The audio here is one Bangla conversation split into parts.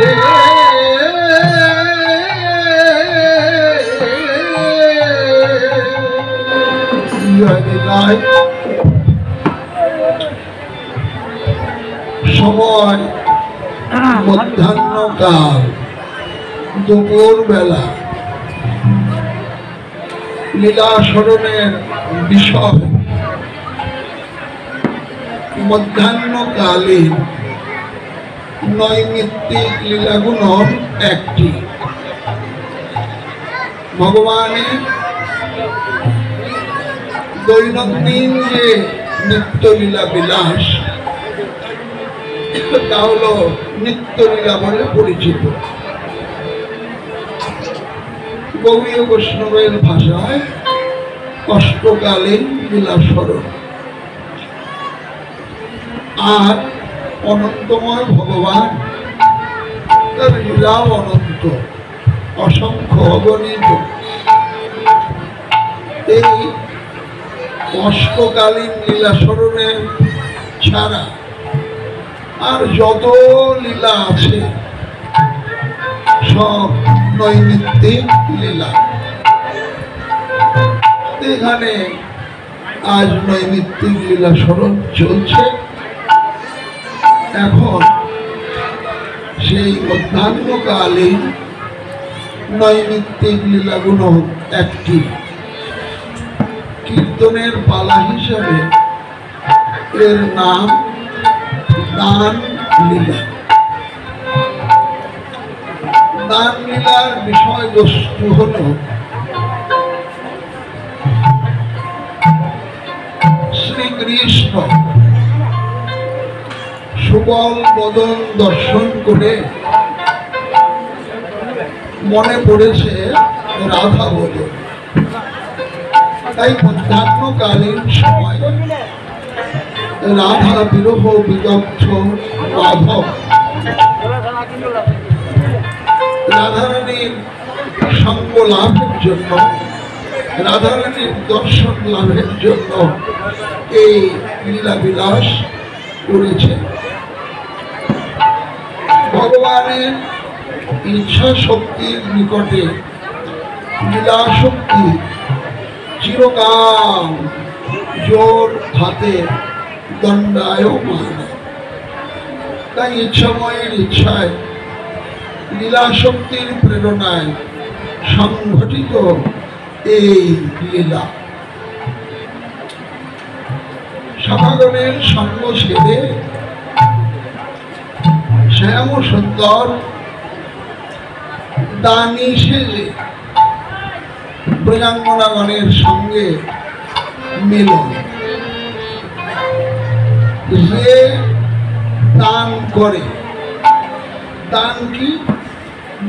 রে সময় মধ্যাহ্নকাল, দুপুর বেলা। লীলা স্মরণের বিষয় মধ্যাহ্নকালীন নৈমিত্তিক লীলাগুলো একটি। ভগবানের দৈনন্দিন যে নিত্যলীলা বিলাস, তা হল নিত্যলীলা বলে পরিচিত। গৌড়ীয় বৈষ্ণবের ভাষায় অষ্টকালীন লীলা স্মরণ। আর অনন্তময় ভগবান, তার লীলাও অনন্ত, অসংখ্য অগণিত। এই অষ্টকালীন লীলা স্মরণের ছাড়া আর যত লীলা আছে সব নৈমিত্তিক লীলা। এখানে আজ নৈমিত্তিক লীলা স্মরণ চলছে। এখন সেই মধ্যাহ্নকালীন নৈমিত্তিক লীলাগুলো একটি। কীর্তনের পালা হিসাবে এর নাম দান লীলা। দান লীলার বিষয়বস্তু হল শ্রীকৃষ্ণ সুবল বদন দর্শন করে মনে পড়েছে রাধা বদন। তাই মধ্যাহ্নকালীন সময় রাধা বিরহ বিদগ্ধ মাধব রাধারানীর সঙ্গ লাভের জন্য, রাধারানীর দর্শন লাভের জন্য এই লীলা বিলাস করেছে। ভগবানের ইচ্ছা শক্তির নিকটে লীলা শক্তি চিরকাল জোর হাতে দণ্ডায়মান। তাই ইচ্ছাময়ের ইচ্ছায় লীলা শক্তির প্রেরণায় সংঘটিত এই লীলা। সভাগণের সঙ্গ ছেড়ে শ্যাম সুন্দর দানী সেজে প্রজাঙ্গনাগণের সঙ্গে মিলন। যে দান করে, দান কি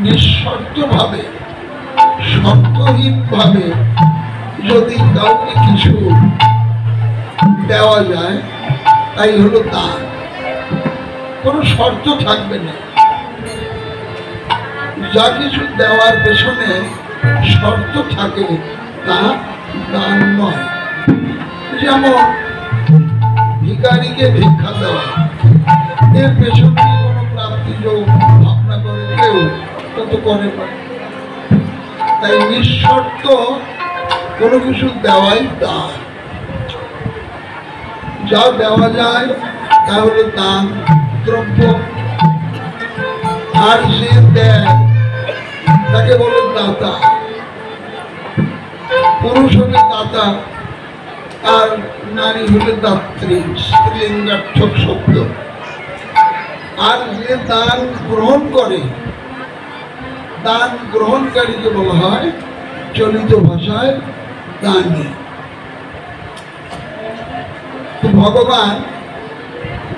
নিঃশর্ত ভাবে, শর্তহীন ভাবে যদি কাউকে কিছু দেওয়া যায়, তাই হলো দান। কোনো শর্ত থাকবে না। যা কিছু দেওয়ার পেছনে শর্ত থাকে তা দান নয়। যেমন ভিখারিকে ভিক্ষা দেওয়া, এর পেছনে কোনো প্রাপ্তি যোগ ভাবনা করে কেউ, তত করে না। তাই নিঃশর্ত কোনো কিছু দেওয়াই দান। যা দেওয়া যায় তা হলো দান দ্রব্য। আর যে দেয় তাকে বলে দাতা। পুরুষ হলে দাতা আর নারী হলে দাত্রী, স্ত্রীলিঙ্গার্থক শব্দ। আর যে দান গ্রহণ করে, দান গ্রহণকারীকে বলা হয় চলিত ভাষায় দানী। ভগবান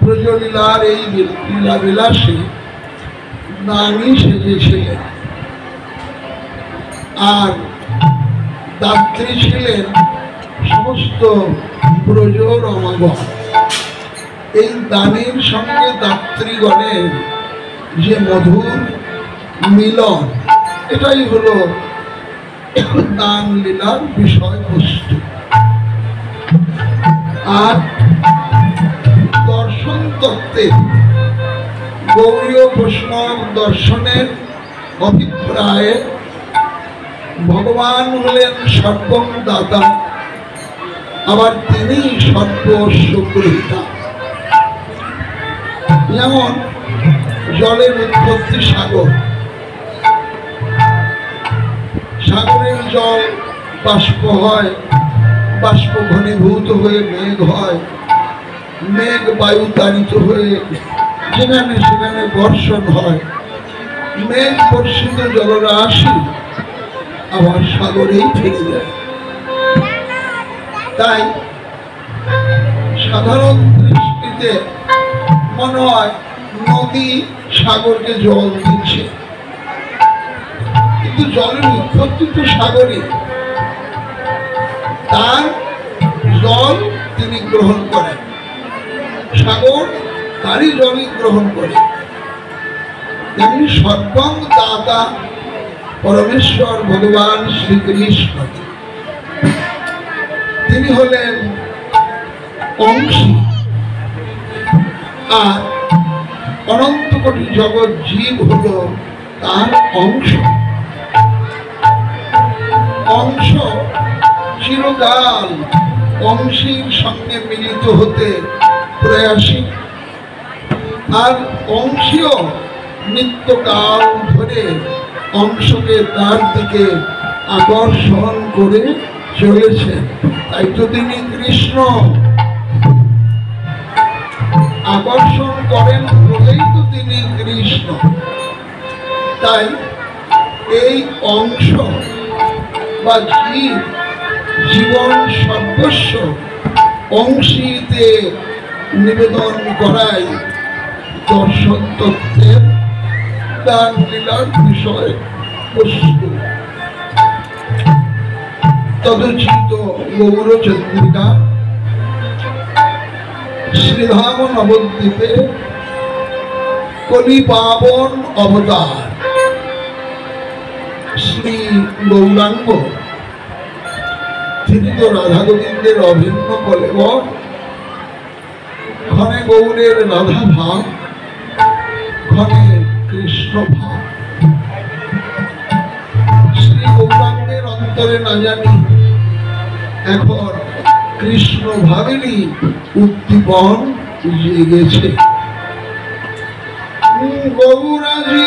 ব্রজলীলার এই লীলা বিলাসে দানী সেজেছিলেন, আর দাত্রী ছিলেন সমস্ত ব্রজ রমাগণ। এই দানের সঙ্গে দাত্রীগণের যে মধুর মিলন, এটাই হলো দান লীলার বিষয়বস্তু। আর দর্শন তত্ত্বে গৌড়ীয় বৈষ্ণব দর্শনের অভিপ্রায়ে ভগবান হলেন সর্বং দাতা, আবার তিনি সর্বস্বগ্রহীতা। যেমন জলের উৎপত্তি সাগর, সাগরের জল বাষ্প হয়, বাষ্প ঘনীভূত হয়ে মেঘ হয়, মেঘ বায়ু তাড়িত হয়ে যেখানে সেখানে বর্ষণ হয়, মেঘ বর্ষিত জলরাশি আবার সাগরেই ফিরে যায়। তাই সাধারণ দৃষ্টিতে মনে হয় নদী সাগরকে জল দিচ্ছে, কিন্তু জলের উৎপত্তি তো সাগরে, তার জল তিনি গ্রহণ করেন, সাগর তারই জলই গ্রহণ করে। তেমনি সর্বং দাতা পরমেশ্বর ভগবান শ্রীকৃষ্ণ, তিনি হলেন অংশী, আর অনন্ত কোটি জগৎ জীব হল তার অংশ। অংশ চিরকাল অংশীর সঙ্গে মিলিত হতে প্রয়াসী, আর অংশীয় নিত্যকাল ধরে অংশকে তার দিকে আকর্ষণ করে চলেছে। তাই তো তিনি কৃষ্ণ, আকর্ষণ করেন বলেই তো তিনি কৃষ্ণ। তাই এই অংশ বা জীব জীবন সর্বস্ব অংশীতে নিবেদন করাই দর্শন তত্ত্বের দান লীলার বিষয় বস্তু। তদচিত গৌরচন্দ্রিকা শ্রীধাম নবদ্বীপে কলি পাবন অবতার শ্রী গৌরাঙ্গ, তিনি তো রাধা গোবিন্দের অভিন্ন কলেবর। ক্ষণে গৌরের রাধা ভাব, ক্ষণে কৃষ্ণ ভাব। শ্রী গৌরাঙ্গের অন্তরে না জানি এখন কৃষ্ণ ভাবেরই উদ্দীপন জেগেছে। গৌরাজি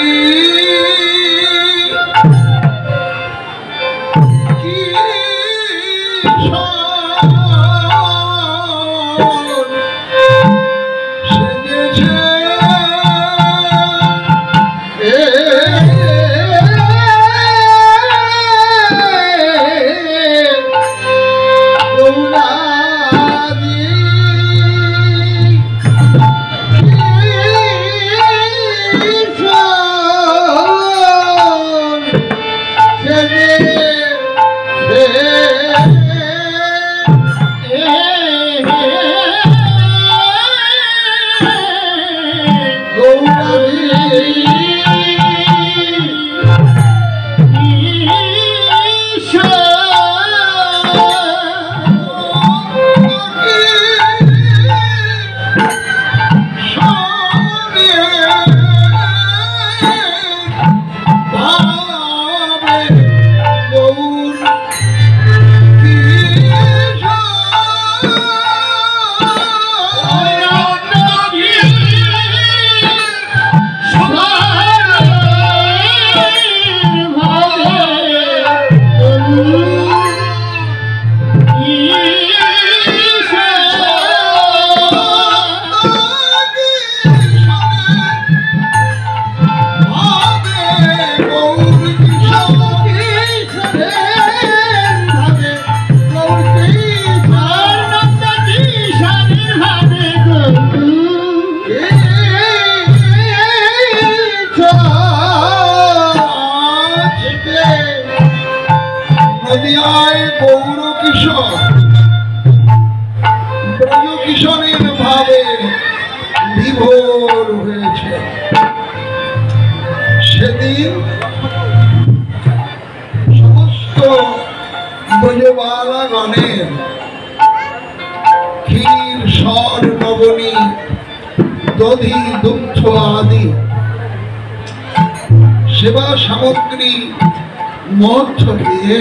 কিশোরের ভাবে বিভোর হয়েছে। সেদিন সমস্ত ব্রজবালাগণের ক্ষীর স্বর নবনী দধি দুগ্ধ আদি সেবা সামগ্রী মধ্য দিয়ে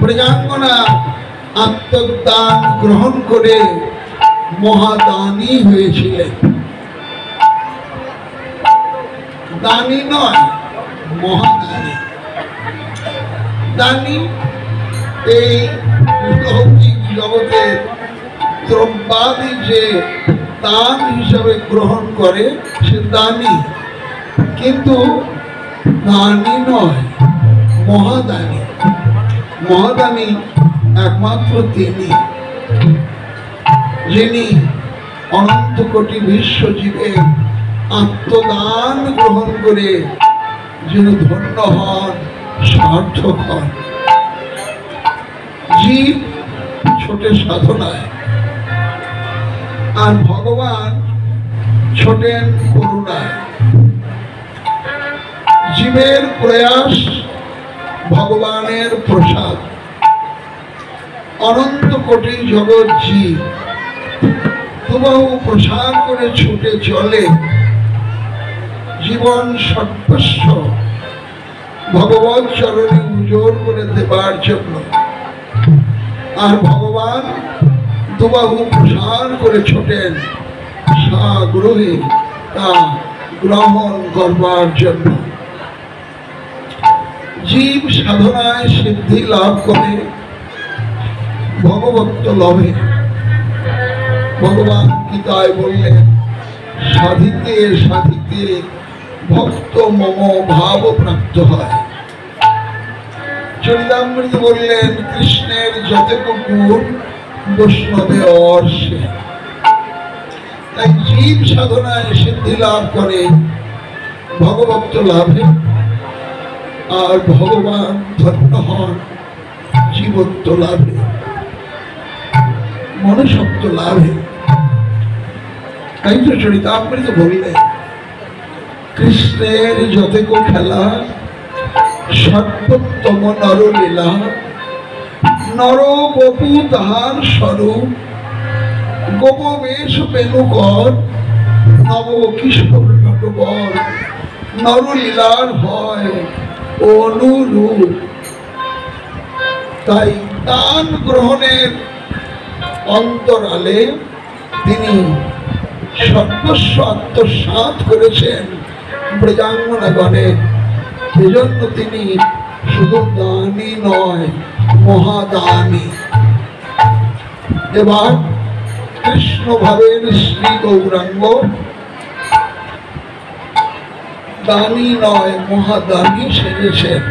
ব্রজাঙ্গনা আত্মদান গ্রহণ করে মহাদানী হয়েছিলেন। দানী নয়, মহাদানী। দানী এই লৌকিক জগতে দ্রব্যাদি যে দান হিসাবে গ্রহণ করে সে দানী, কিন্তু দানী নয়, মহাদানী। মহাদানী একমাত্র তিনি, যিনি অনন্ত কোটি বিশ্বজীবের আত্মদান গ্রহণ করে যিনি ধন্য হন, সার্থক হন। জীব ছোটে সাধনায়, আর ভগবান ছোটেন করুণায়। জীবের প্রয়াস ভগবানের প্রসাদ। অনন্ত কোটি জগৎ জীব হুবহু প্রসার করে ছুটে চলে জীবন সর্বস্ব ভগবৎ চরণে উজাড় করে দেবার জন্য, আর ভগবান দুবাহু প্রসার করে ছোটেন সাগ্রহে তা গ্রহণ করবার জন্য। জীব সাধনায় সিদ্ধি লাভ করে ভগবত্ব লাভে। ভগবান গীতায় বললেন, সাধিতে সাধিতে ভক্ত মম ভাব প্রাপ্ত হয়। চরিতামৃত বললেন, কৃষ্ণের যতটুকু গুণ বৈষ্ণবে অর্ষে। তাই জীব সাধনায় সিদ্ধি লাভ করে ভগবত্ব লাভে, আর ভগবান ধন্য হন জীবত্ব লাভে, মনুষ্যত্ব লাভে। তাই তো চরিতামৃত বললেন, কৃষ্ণের যতটুকু খেলা সর্বোত্তম নরলীলা, নর বপু তাহার স্বরূপ, গোপবেশ বেণুকর, নব কিশোর নটবর, নরলীলার হয় অনুরূপ। তাই দান গ্রহণের অন্তরালে তিনি সর্বস্ব আত্মসাৎ করেছেন ব্রজাঙ্গনাগণে। এজন্য তিনি শুধু দানী নয়, মহাদানী। এবার কৃষ্ণ ভাবের শ্রী গৌরাঙ্গ দানী নয়, মহাদানী সেজেছেন।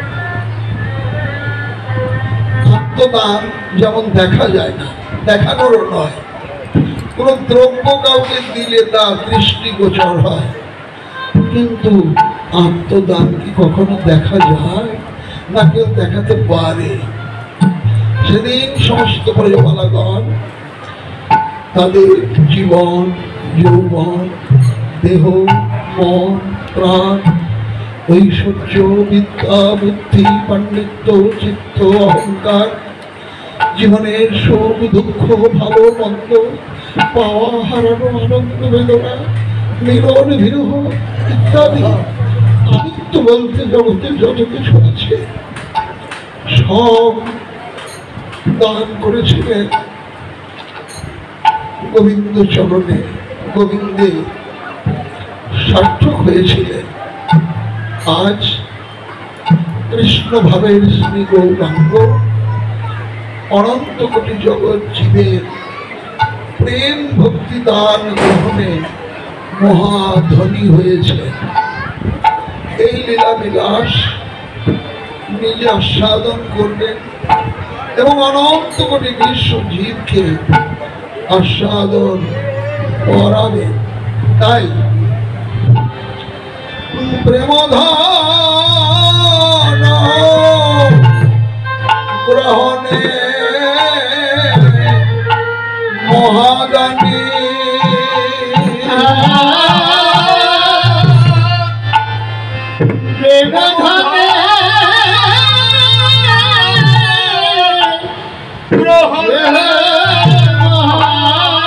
আত্মদান যেমন দেখা যায় না, দেখানোরও নয়। কোন দ্রব্য কাউকে দিলে তা দৃষ্টিগোচর হয়, কিন্তু আত্মদান কি কখনো দেখা যায় না? কেউ দেখাতে পারে? সেদিন সমস্ত প্রজাবালাগণ তাদের জীবন, যৌবন, দেহ, মন, প্রাণ, ঐশ্বর্য, বিদ্যা, বুদ্ধি, পাণ্ডিত্য, চিত্ত, অহংকার, জীবনের সুখ দুঃখ, ভালো মন্দ, পাওয়া হারানো, আনন্দ বেদনা, মিলন বিরহ ইত্যাদি আমিত্ব বলতে জগতে যত কিছু আছে সব দান করেছিলেন গোবিন্দ চরণে। গোবিন্দে সার্থক হয়েছিলেন। আজ কৃষ্ণ ভাবের শ্রী গৌরাঙ্গ অনন্ত কোটি জগৎ জীবের প্রেম ভক্তি দান গ্রহণে মহাধনী হয়েছে। এই লীলা বিলাস নিজে আস্বাদন করবেন এবং অনন্ত কোটি বিশ্ব জীবকে আস্বাদন করাবেন। তাই প্রেমধন গ্রহণে মহাদানী প্রেমধনে গ্রহণে মহাদানী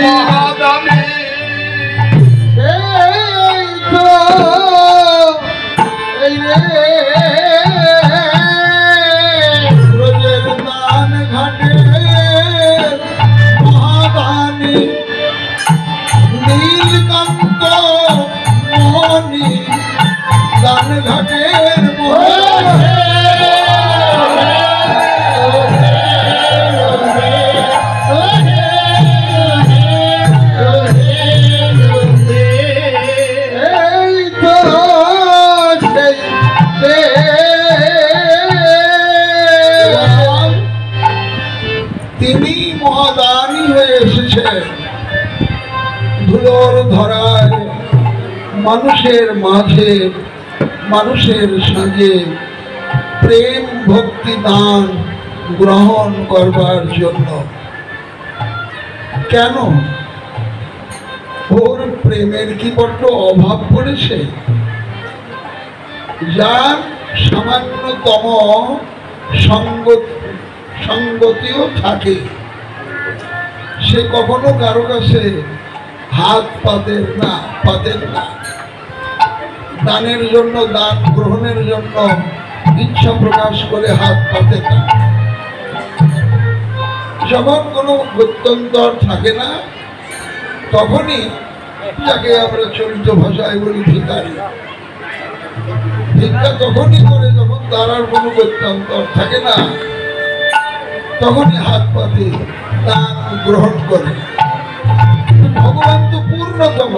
মহাদানী এই তো এই রে ব্রজের দান ঘাটে মহাদানী নীলকান্ত মোহনী দান ঘাটের তিনি মহাদানী হয়ে এসেছেন ধুলোর ধরায় মানুষের মাঝে মানুষের সাজে প্রেম ভক্তি দান গ্রহণ করবার জন্য। কেন? ওর প্রেমের কি বড্ড অভাব পড়েছে? যার সামান্যতম সঙ্গতিও থাকে সে কখনো কারো কাছে হাত পাতেন না, দানের জন্য দান গ্রহণের জন্য ইচ্ছা প্রকাশ করে হাত পাতেন না। যখন কোনো গত্যন্তর থাকে না তখনই যাকে আমরা চলিত ভাষায় বলি ভিখারি, ভিক্ষা তখনই করে যখন তার আর কোনো গত্যন্তর থাকে না, তখনই হাত পাতে দান গ্রহণ করে। ভগবান তো পূর্ণতম,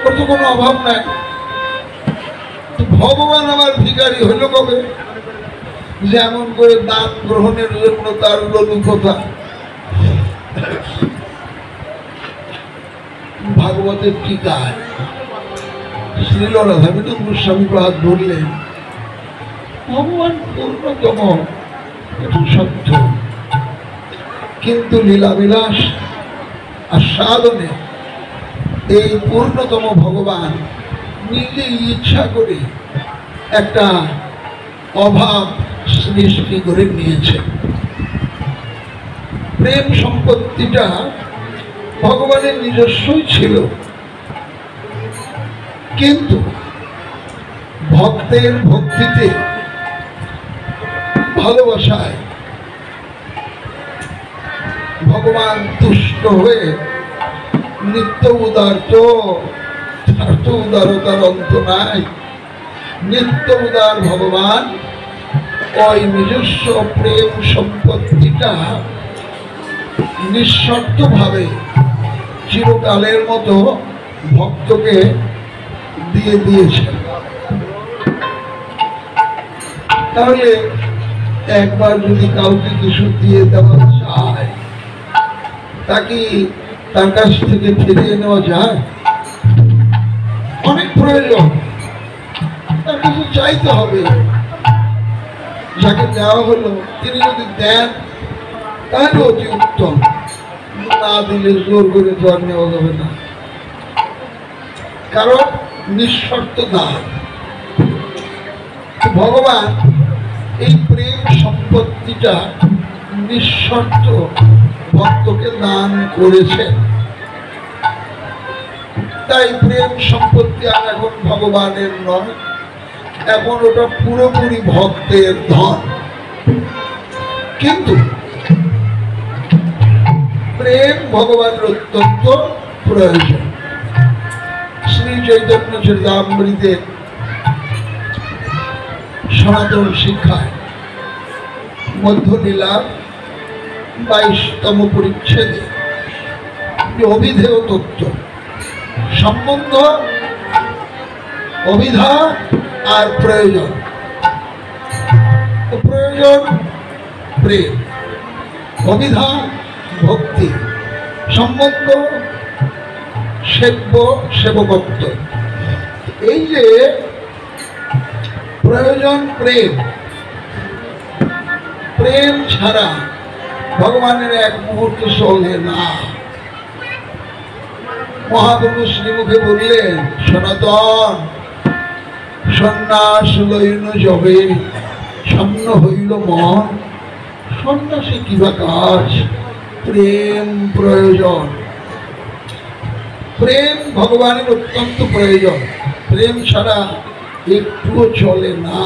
ওর তো কোনো অভাব নাই। ভগবান আমার ভিখারি হইল কবে? যেমন করে দান গ্রহণের জন্য তার লোলুপতা। ভাগবতের টিকায় শ্রীল রাধাবিনোদ গোস্বামী হাত ধরলেন, ভগবান পূর্ণতম, এটা সত্য, কিন্তু লীলাবিলাস আস্বাদনে এই পূর্ণতম ভগবান নিজে ইচ্ছা করে একটা অভাব সৃষ্টি করে নিয়েছে। প্রেম সম্পত্তিটা ভগবানের নিজস্বই ছিল, কিন্তু ভক্তের ভক্তিতে ভালোবাসায় ভগবান তুষ্ট হয়ে নিত্য উদার, তো তার তো উদারতার অন্ত নাই। নিত্য উদার ভগবান ওই নিজস্ব প্রেম সম্পত্তিটা নিঃশর্ত ভাবে চিরকালের মতো ভক্তকে দিয়ে দিয়েছে। তাহলে একবার যদি কাউকে কিছু দিয়ে দেওয়া যায়, তাকে তার কাছ থেকে ফিরিয়ে নেওয়া যায়? অনেক প্রয়োজন, তার কাছে চাইতে হবে। যাকে দেওয়া হলো তিনি যদি দেন তাহলে অতি উত্তম, না দিলে জোর করে তো আর নেওয়া যাবে না, কারণ নিঃশর্ত দান। ভগবান এই প্রেম সম্পত্তিটা নিঃশর্ত ভক্তকে দান করেছেন। তাই প্রেম সম্পত্তি আর এখন ভগবানের নয়, এখন ওটা পুরোপুরি ভক্তের ধন। কিন্তু প্রেম ভগবানের অত্যন্ত প্রয়োজন। শ্রী চৈতন্য চরিতামৃতে সনাতন শিক্ষায় মধ্যলীলা 22তম পরিচ্ছেদে অভিধেয় তত্ত্ব সম্বন্ধ, অভিধা আর প্রয়োজন। প্রয়োজন প্রেম, অভিধা ভক্তি, সম্বন্ধ সেব্য সেবকত্ব। এই যে প্রয়োজন প্রেম, প্রেম ছাড়া ভগবানের এক মুহূর্ত চলে না। মহাপ্রভু শ্রীমুখে বললেন, সনাতন সন্ন্যাস লইল যবে ছন্ন হইল মন, সন্ন্যাসী কিবা কাজ, প্রেম প্রয়োজন। প্রেম ভগবানের অত্যন্ত প্রয়োজন। প্রেম ছাড়া একটুও চলে না।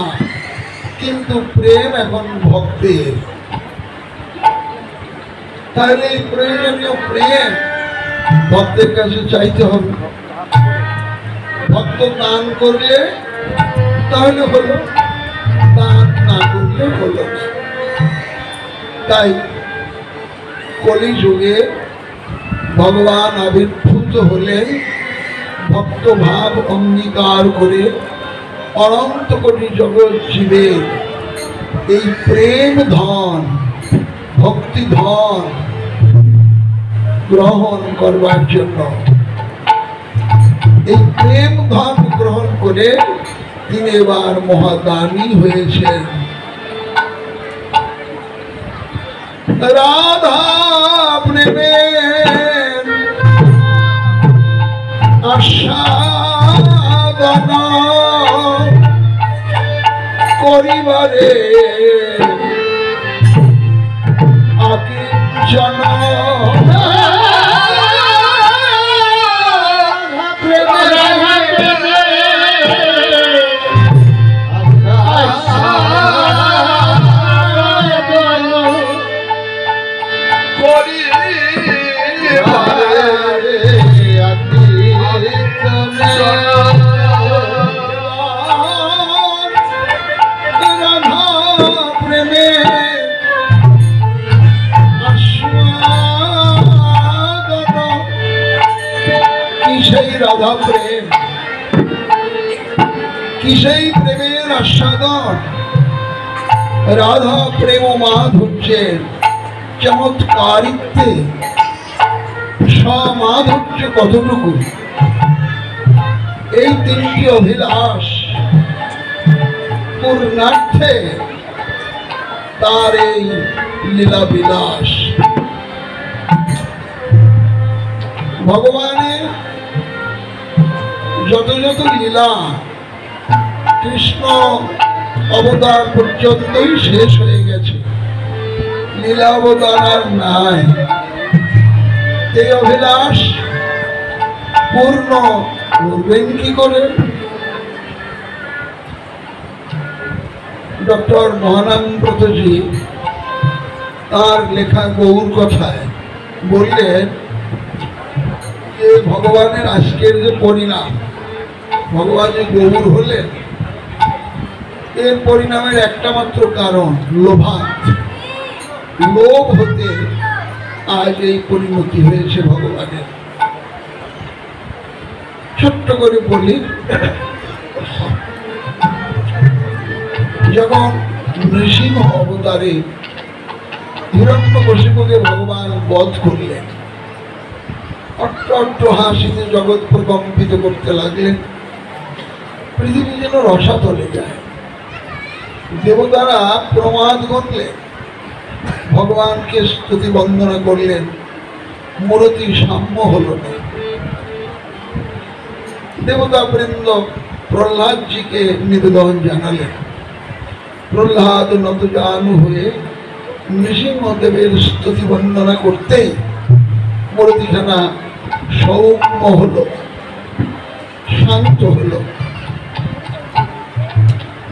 কিন্তু প্রেম এখন ভক্তের। তাহলে এই প্রয়োজনীয় প্রেম ভক্তের কাছে চাইতে হবে। ভক্ত দান করলে তাহলে হলো, দান না করলে হলো না। তাই কলিযুগে ভগবান আবির্ভূত হলে ভক্ত ভাব অঙ্গীকার করে অনন্ত কোটি জগৎ জীবের এই প্রেম ধন, ভক্তি ধন গ্রহণ করবার জন্য, এই প্রেম ধন গ্রহণ করে তিনি এবার মহাদানী হয়েছেন। রাধা প্রেমের আস্বাদন করিবারে আকিঞ্চন রাধা প্রেম, কি সেই প্রেমের আস্বাদন। রাধা প্রেম মাধুর্যের চমৎকারিত্বে সমাধুর্য কতটুকু, এই তিনটি অভিলাষ পূর্ণার্থে তার এই লীলা বিলাস। ভগবানের যত যত লীলা কৃষ্ণ অবতার পর্যন্তই শেষ হয়ে গেছে, লীলা অবতার আর নাই। এই অভিলাষ পূর্ণ করবেন কি করে? ডক্টর মহানন্দজি তার লেখা গৌর কথায় বললেন যে ভগবানের আজকের যে পরিণাম, ভগবান যে গৌর হলেন, এর পরিণামের একটা মাত্র কারণ লোভাত। লোভ হতে আজ এই পরিণতি হয়েছে ভগবানের। ছোট্ট করে বলি, যখন নৃসিংহ অবতারে হিরণ্যকশিপুকে ভগবান বধ করলেন, অট্ট অট্ট হাসিতে জগৎ প্রকম্পিত করতে লাগলেন, পৃথিবী যেন রসাতলে যায়। দেবতারা প্রমাদ করলেন, ভগবানকে স্তুতি বন্দনা করলেন, মূরতি সাম্য হল না। দেবতা বৃন্দ প্রহ্লাদজিকে নিবেদন জানালেন। প্রহ্লাদ নতজানু হয়ে নৃসিংহদেবের স্তুতি বন্দনা করতেই মূরতিখানা সৌম্য হল, শান্ত হল।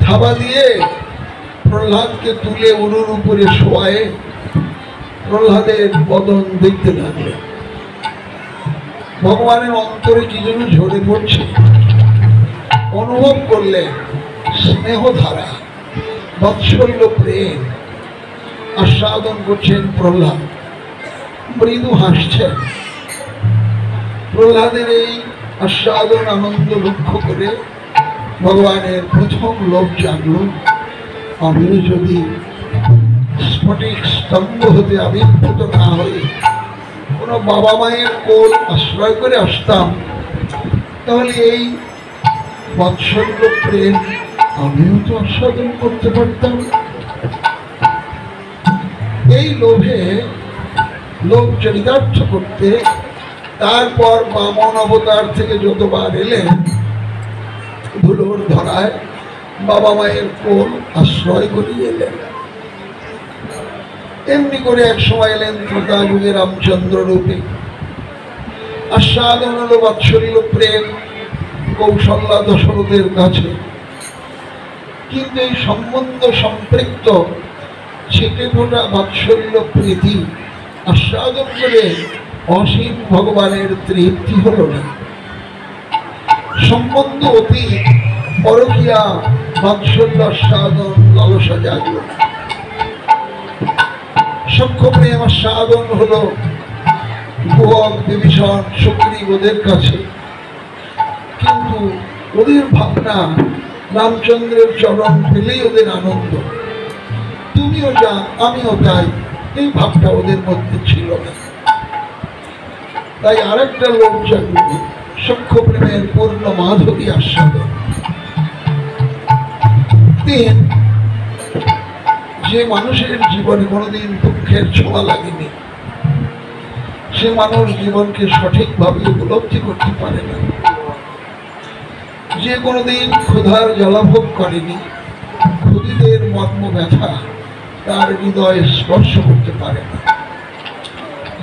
থাবা দিয়ে প্রহ্লাদকে তুলে উরুর উপরে শোয়ায়ে প্রহ্লাদের বদন দেখতে লাগলেন। ভগবানের অন্তরে কি যেন ঝরে পড়ছে, অনুভব করলেন স্নেহধারা, বাৎসল্য প্রেম আস্বাদন করছেন প্রহ্লাদ, মৃদু হাসছেন। প্রহ্লাদের এই আস্বাদন আনন্দ লক্ষ্য করে ভগবানের প্রথম লোভ জাগল, আমিও যদি স্ফটিক স্তম্ভ হতে আবির্ভূত না হয়ে কোনো বাবা মায়ের কোল আশ্রয় করে আসতাম, তাহলে এই বাৎসল্য প্রেম আমিও তো আস্বাদন করতে পারতাম। এই লোভে, লোভ চরিতার্থ করতে তারপর বামন অবতার থেকে যতবার এলেন, ধুলোর ধরায় বাবা মায়ের কোল আশ্রয় করে এলেন। এমনি করে এক সময় এলেন ত্রেতা যুগে রামচন্দ্র রূপে। আস্বাদন হলো বাৎসল্য প্রেম কৌশল্যা দশরথের কাছে, কিন্তু এই সম্বন্ধ সম্পৃক্ত ছেটে ফোটা বাৎসল্য প্রীতি আস্বাদন করে অসীম ভগবানের তৃপ্তি হল না। সম্বন্ধ অতি পরকীয়া বাৎসল্য আস্বাদন লালসা জাগল। সখ্য প্রেম আস্বাদন হলো গোহক বিভীষণ সুগ্রীব ওদের কাছে, কিন্তু ওদের ভাবনা রামচন্দ্রের চরণ পেলেই ওদের আনন্দ। তুমিও যা আমিও তাই, এই ভাবটা ওদের মধ্যে ছিল না। তাই আরেকটা লোক জাগল, সখ্য প্রেমের পূর্ণ মাধবী আস্বাদন। তিন, যে মানুষের জীবনে কোনোদিন দুঃখের ছোঁয়া লাগেনি, সে মানুষ জীবনকে সঠিকভাবে উপলব্ধি করতে পারে না। যে কোনোদিন ক্ষুধার জ্বালাভোগ করেনি, ক্ষুদিতের মর্ম ব্যথা তার হৃদয়ে স্পর্শ করতে পারে না।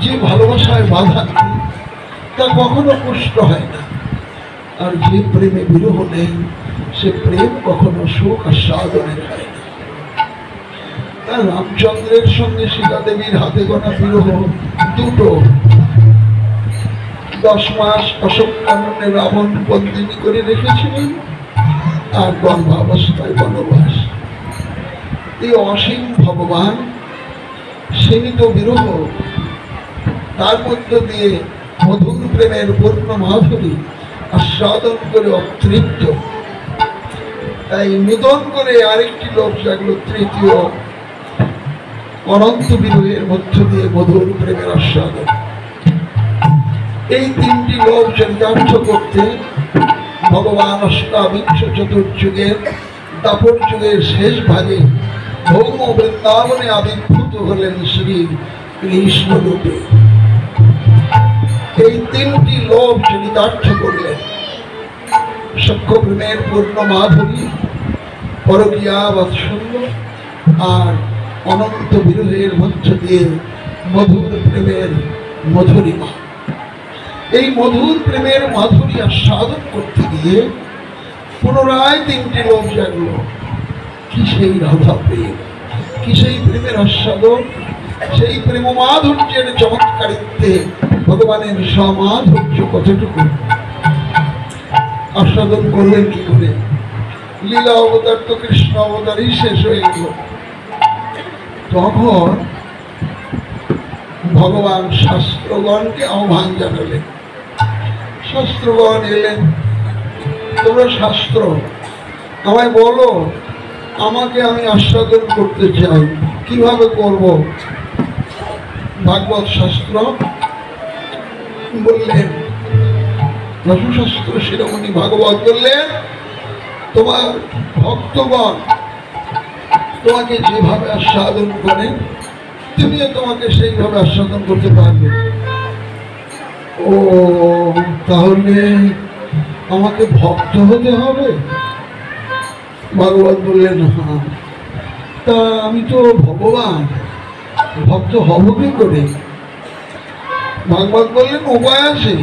যে ভালোবাসায় বাধা নেই, তা কখনো পুষ্ট হয় না। আর যে প্রেমে বিরহ নেই, সে প্রেম কখনো সুখ আস্বাদনের হয় না। তার রামচন্দ্রের সঙ্গে সীতা দেবীর হাতে গোনা বিরহ দুটো। 10 মাস অশোক কাননে রাবণ বন্দিনী করে রেখেছিলেন, আর গর্ভাবস্থায় বনবাস। এই অসীম ভগবান সীমিত বিরহ, তার মধ্য দিয়ে মধুর প্রেমের পূর্ণ মাধুরী আস্বাদন করে অতৃপ্ত। তাই নূতন করে আরেকটি লোক জাগলো, তৃতীয় অনন্ত বিরহের মধ্য দিয়ে মধুর প্রেমের আস্বাদন। এই তিনটি লোক চরিতার্থ করতে ভগবান অষ্টাবিংশ চতুর্যুগের দাপর যুগের শেষ ভাগে ভৌম বৃন্দাবনে আবির্ভূত হলেন শ্রী কৃষ্ণ রূপে। এই তিনটি লোক চরিতার্থ করলেন সখ্য প্রেমের পূর্ণ মাধুরী, পরকীয়া বাৎসল্য আর অনন্ত বিরহের মধ্য দিয়ে মধুর প্রেমের মধুরিমা। এই মধুর প্রেমের মাধুরী আস্বাদন করতে গিয়ে পুনরায় তিনটি লোক জাগলো। কি সেই রাধা প্রেম, কি সেই প্রেমের আস্বাদন, সেই প্রেম মাধুর্যের চমৎকারিত্বে ভগবানের সমাধুর্য কতটুকু আস্বাদন করলেন কি করে। লীলা অবতার তো কৃষ্ণ অবতারই শেষ হয়ে গেল। তখন ভগবান শাস্ত্রগণকে আহ্বান জানালেন। শাস্ত্রগণ এলেন, তোমরা শাস্ত্র আমায় বলো, আমাকে আমি আস্বাদন করতে চাই, কিভাবে করব? ভাগবত শাস্ত্র বললেন, রসশাস্ত্র শিরোমণি ভাগবত বললেন, তোমার ভক্তগণ তোমাকে যেভাবে আস্বাদন করেন, তুমিও তোমাকে সেইভাবে আস্বাদন করতে পারবে। ও, তাহলে আমাকে ভক্ত হতে হবে? ভাগবত বললেন, হ্যাঁ। তা আমি তো ভগবান, ভক্ত হব কি করে? ভাগবত বললেন, উপায় আছে।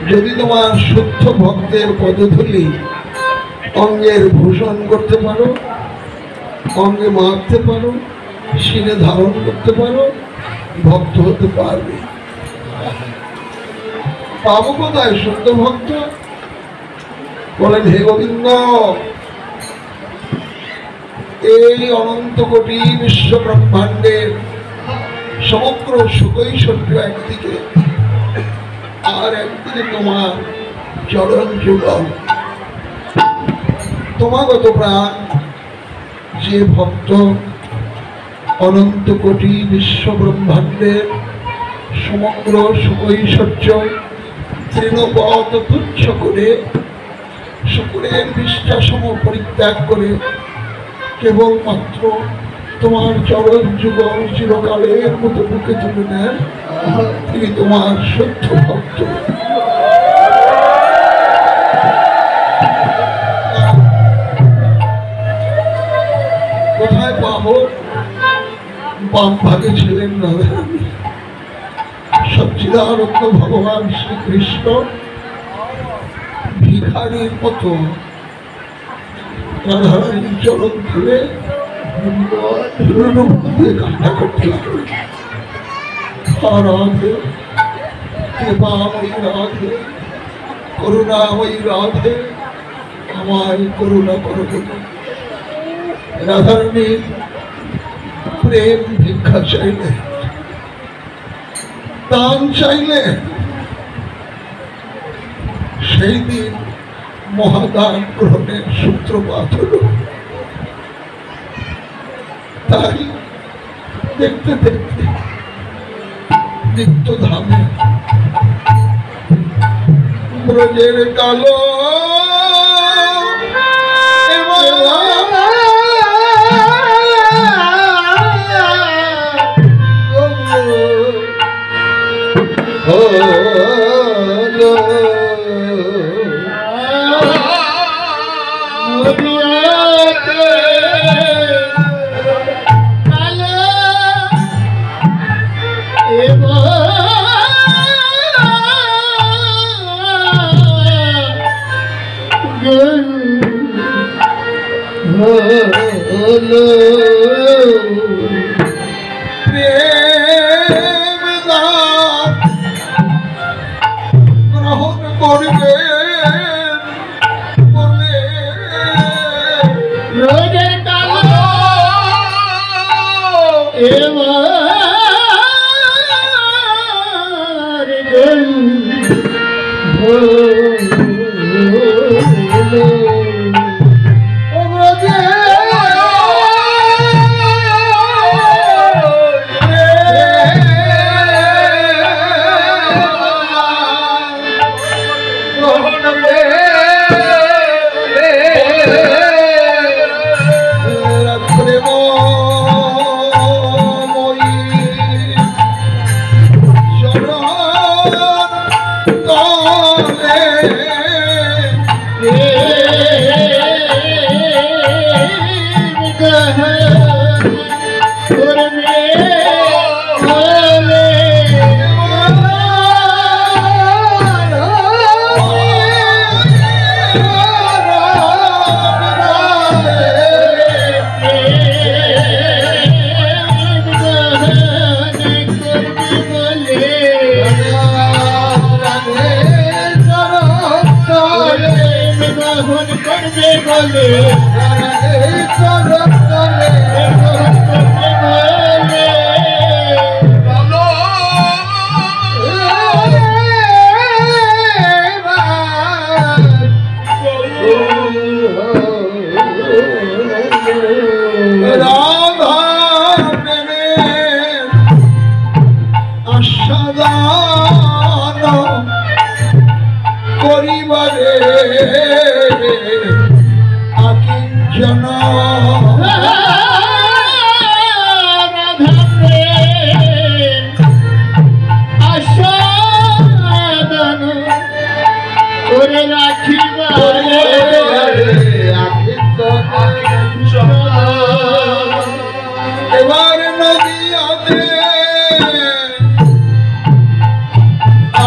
যদি তোমার শুদ্ধ ভক্তের পদধূলি অঙ্গের ভূষণ করতে পারো, অঙ্গে মারতে পারো, শিরে ধারণ করতে পারো, ভক্ত হতে পারবে। পাবো কোথায় শুদ্ধ ভক্ত? বলেন, হে গোবিন্দ, এই অনন্ত কোটি বিশ্ব ব্রহ্মাণ্ডের সমগ্র সুখৈশ্বর্য একদিকে, আর একদিকে তোমার চরণ যুগল। তোমাগত প্রাণ যে ভক্ত অনন্ত কোটি বিশ্ব ব্রহ্মাণ্ডের সমগ্র সুখৈশ্বর্য তৃণপদ তুচ্ছ করে শুকুরের পৃষ্ঠাসম পরিত্যাগ করে কেবলমাত্র তোমার চরণ যুগল চিরকালের মতো বুকে তুলে নেন, তিনি তোমার শুদ্ধ ভক্ত। কোথায় পাবো? বাম ভাগে ছিলেন রাধারানী, সচ্চিদানন্দ ভগবান শ্রীকৃষ্ণ ভিখারির মতো রাধারানীর চরণ ধরে কান্না করতে লাগলেন। রাধে, কৃপাময়ী রাধে, করুণাময়ী রাধে, আমায় করুণা করো। রাধারানীর প্রেম ভিক্ষা চাইলে, দান চাইলে, সেই দিন মহাদান গ্রহণের সূত্রপাত হল। তাই দেখতে দেখতে নিত্য ধামে ব্রজের কালো গ্রহণ করবে বলে রোজের কালো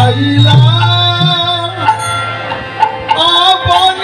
আইলা আপন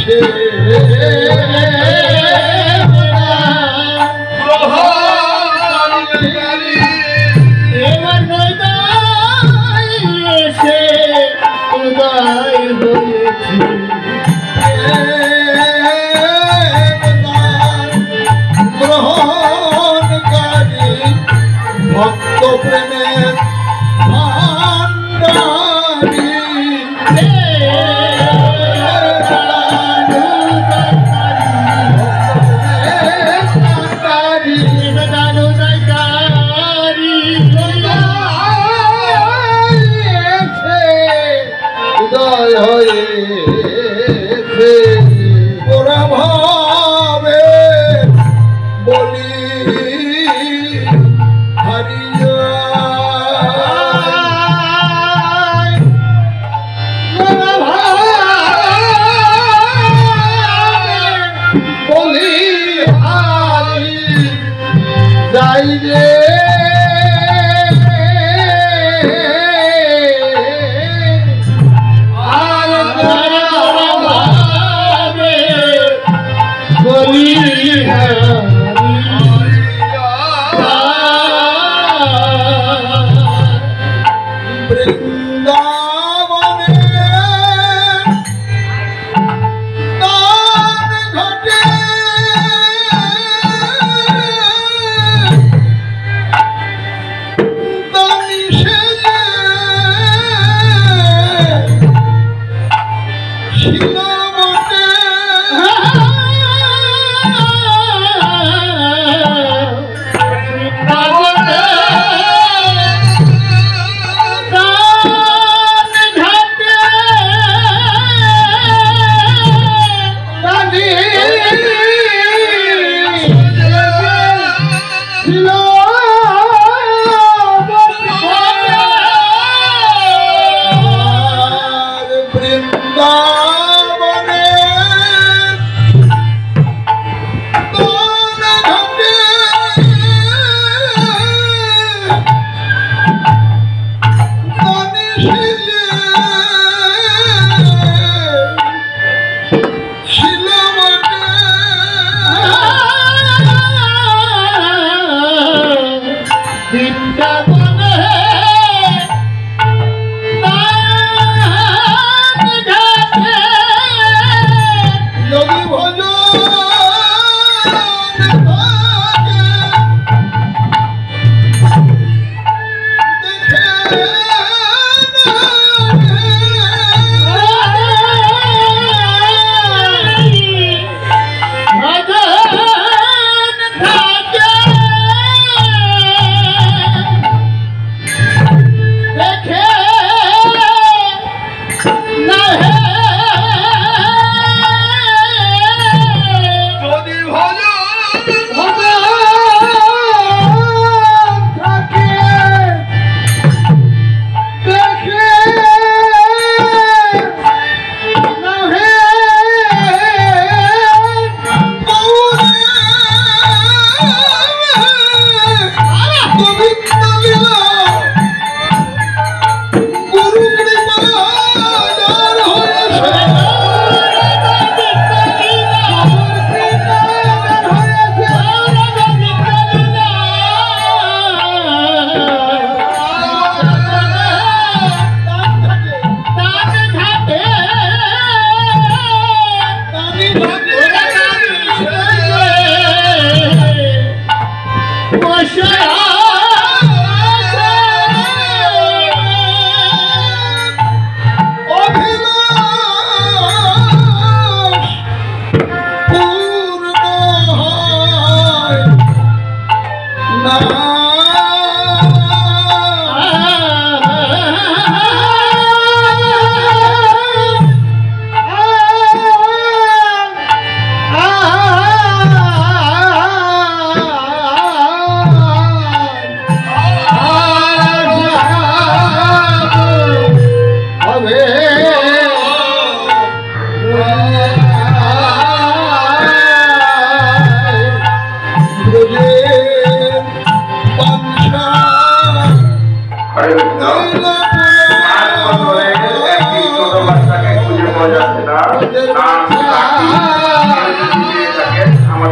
এসে গ্রহণকারী ভক্ত প্রেমের ভান্ডারী উদয় হয়েছে ওরা ভাবে বলি হারিয়া বলি হারি যাই রে বৃন্দাবনে দান ঘটে দানি সেজে ছিল বটে বৃন্দাবনে দান ঘটে দানি সেজে ছিল বটে যদি ভজন থাকে দেখে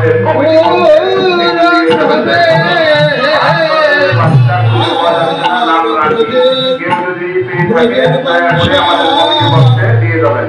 আমাদের কেউ যদি দিয়ে দেবেন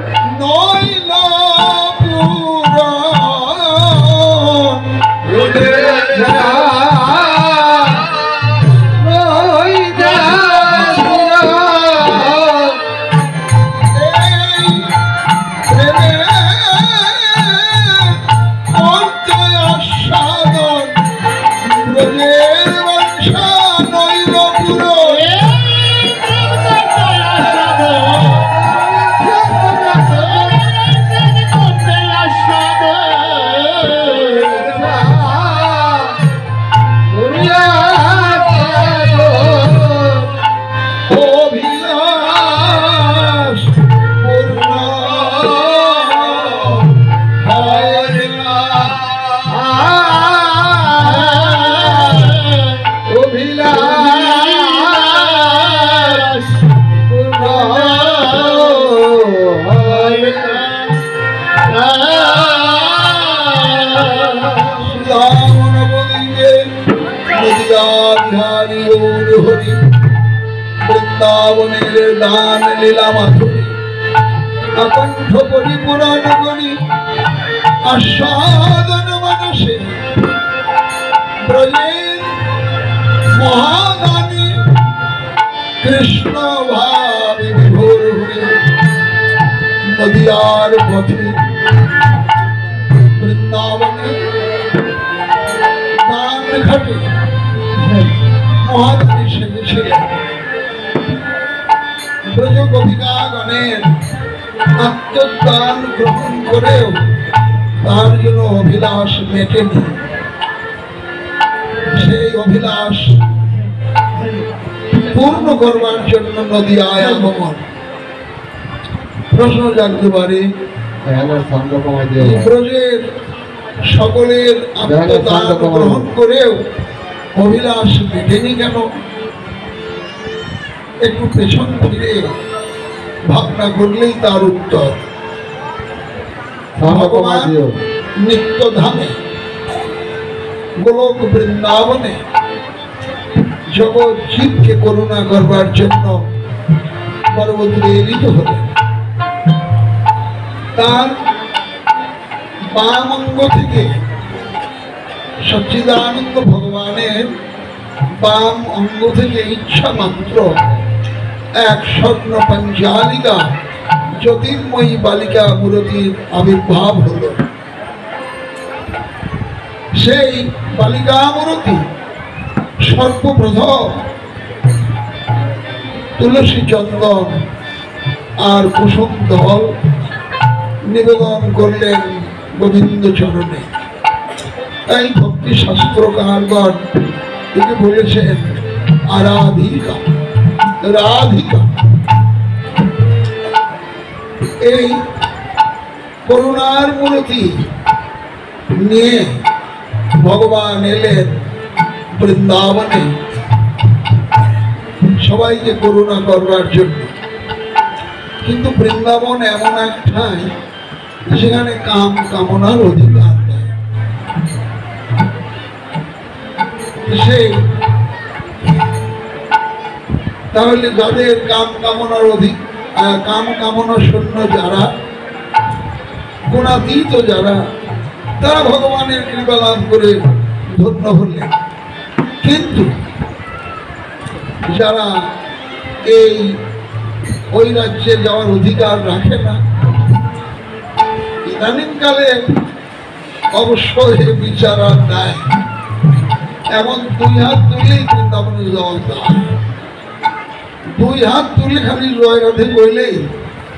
বৃন্দাবনের দান লীলা মাধুরী আকণ্ঠ পরিপুরাণ গণী আস্বাদন মানসে ব্রজের মহাদানী কৃষ্ণ ভাবে বিভোর হয়ে নদিয়ার পথে বৃন্দাবনে দান ঘাটে মহাদানী সেজেছিলেন। ব্রজ গোপিকাগণের আত্মদান গ্রহণ করেও তার জন্য অভিলাষ মেটেনি। সেই অভিলাষ পূর্ণ করবার জন্য নদিয়ায় আগমন। প্রশ্ন জানতে পারে ব্রজের সকলের আত্মদান গ্রহণ করেও অভিলাষ মেটেনি কেন? একটু পেছন ফিরে ভাবনা করলেই তার উত্তর। ভগবান নিত্যধামে গোলক বৃন্দাবনে জগৎ জীবকে করুণা করবার জন্য পর্বতীরিত হলেন। তার বাম অঙ্গ থেকে সচ্চিদানন্দ ভগবানের বাম অঙ্গ থেকে ইচ্ছা মাত্র এক স্বর্ণ পঞ্চালিকা জ্যোতির্ময়ী বালিকা মূর্তির আবির্ভাব হল। সেই বালিকা মূর্তি সর্বপ্রথম তুলসী চন্দন আর কুসুম দল নিবেদন করলেন গোবিন্দ চরণে। তাই ভক্তি শাস্ত্রকারগণ একে বলেছেন আরাধিকা, রাধিকা। এই করুণার মূর্তি নিয়ে ভগবান এলেন বৃন্দাবনে সবাইকে করুণা করবার জন্য। কিন্তু বৃন্দাবন এমন এক ঠাঁই সেখানে কাম কামনার অধিকার নেই। সেই তাহলে যাদের কাম কামনার কাম কামনা শূন্য যারা, গুণাতীত যারা, তারা ভগবানের কৃপা লাভ করে ধন্য হলেন। কিন্তু যারা ওই রাজ্যে যাওয়ার অধিকার রাখে না, ইদানিংকালে অবশ্যই বিচার আর নাই। এমন দুই হাত তুললেই বৃন্দাবনে যাওয়া যায়। দুই হাত তুলে খালি জয় রাধে বললেই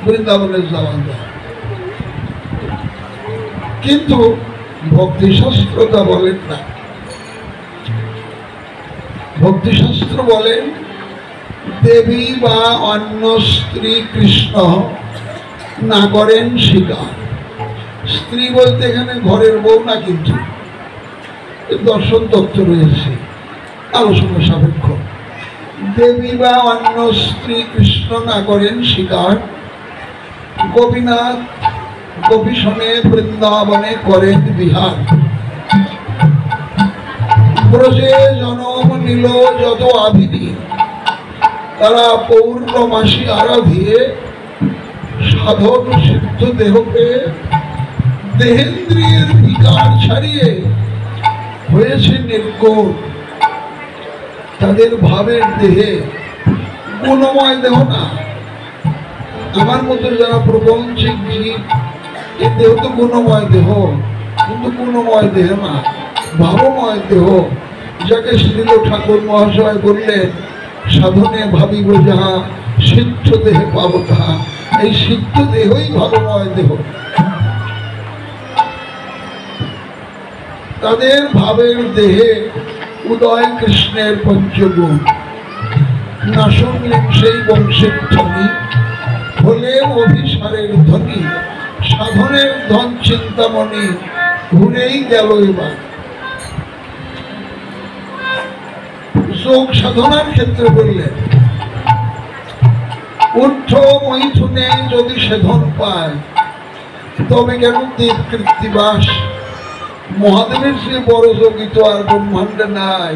বৃন্দাবনে যাওয়া যায়। কিন্তু ভক্তিশাস্ত্রতা বলেন না। ভক্তিশাস্ত্র বলেন দেবী বা অন্য স্ত্রী কৃষ্ণ না করেন স্বীকার। স্ত্রী বলতে এখানে ঘরের বউ না, কিন্তু দর্শন তত্ত্ব রয়েছে, আলোচনা সাপেক্ষ। দেবী বা অন্য স্ত্রী কৃষ্ণ না করেন স্বীকার, গোপীনাথ গোপীসনে বৃন্দাবনে করেন বিহার। ব্রজে জনম নিল যত আধিনী, তারা পৌর্ণমাসী আরাধিয়ে সাধন সিদ্ধ দেহকে দেহেন্দ্রিয়ের বিকার ছাড়িয়ে হয়েছে নির্গুণ। তাদের ভাবের দেহে গুণময় দেহ না। আমার মতো যারা প্রপঞ্চিক জীব, এর দেহ তো গুণময় দেহ, কিন্তু গুণময় দেহ না, ভাবময় দেহ। যাকে শ্রীল ঠাকুর মহাশয় বললেন সাধনে ভাবিব যাহা সিদ্ধ দেহে পাব তাহা। এই সিদ্ধ দেহই ভাবময় দেহ। তাদের ভাবের দেহে উদয় কৃষ্ণের পঞ্চগুণ। না শুনলেন সেই বংশের ধ্বনি, হলে অভিসারের ধ্বনি। সাধনের ধন চিন্তামণি ঘুরেই গেল এবার। যোগ সাধনার ক্ষেত্রে বললেন ঊর্ধ্ব মৈথুনে যদি সেধন পায়, তবে কেন দেব কৃত্তিবাস? মহাদেবের সে বড় যোগী তো আর ব্রহ্মাণ্ডে নাই।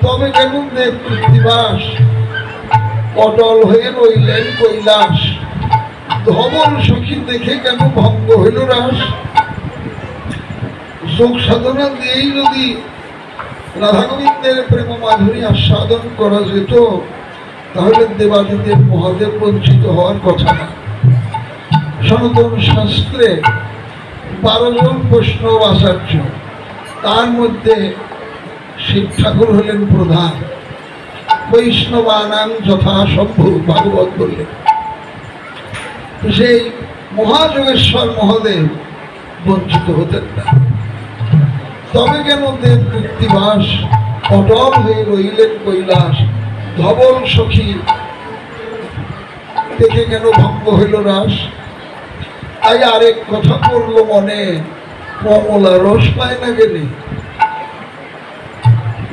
তবে কেন দেব কৃত্তিবাস? অটল হয়ে রইলেন কৈলাস। ধবল সখী দেখে কেন ভঙ্গ হইল রাস? যোগ সাধনা দিয়েই যদি রাধা গোবিন্দের প্রেম মাধুরী আস্বাদন করা যেত, তাহলে দেবাদিদেব মহাদেব বঞ্চিত হওয়ার কথা না। সনাতন শাস্ত্রে 12 জন বৈষ্ণব আচার্য, তার মধ্যে শিব ঠাকুর হলেন প্রধান। বৈষ্ণবানাং যথাসম্ভব ভাগবত বললেন। সেই মহাযোগেশ্বর মহাদেব বঞ্চিত হতেন না। তবে কেন দেব কৃত্তিবাস? অটল হয়ে রইলেন কৈলাস। ধবল সখী দেখে কেন ভঙ্গ হইল রাস? তাই আরেক কথা পড়ল মনে, কমলা রস পায় না গেলে।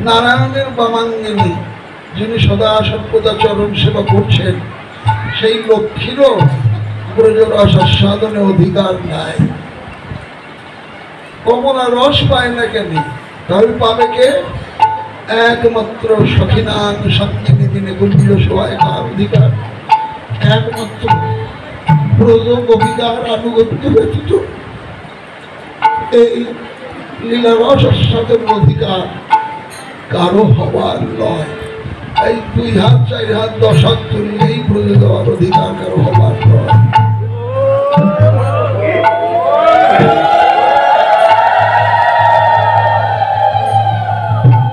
নারায়ণের বামাঙ্গিনী যিনি সদা সর্বদা চরণ সেবা করছেন, সেই লক্ষ্মীরও ব্রজরস আস্বাদনে অধিকার নাই। কমলা রস পায় না কেন? তাহলে পাবে কে? একমাত্র সখিনাং সঙ্গিনী দিনে গুঞ্জ সবাই কার অধিকার। একমাত্র ব্রজ কবিতার আনুগত্য ব্যতীত এই লীলা রস আস্বাদনের অধিকার কারো হবার নয়। এই 2 হাত 4 হাত 10 হাত তুললেই ব্রজে দেওয়ার অধিকার কারো হবার নয়।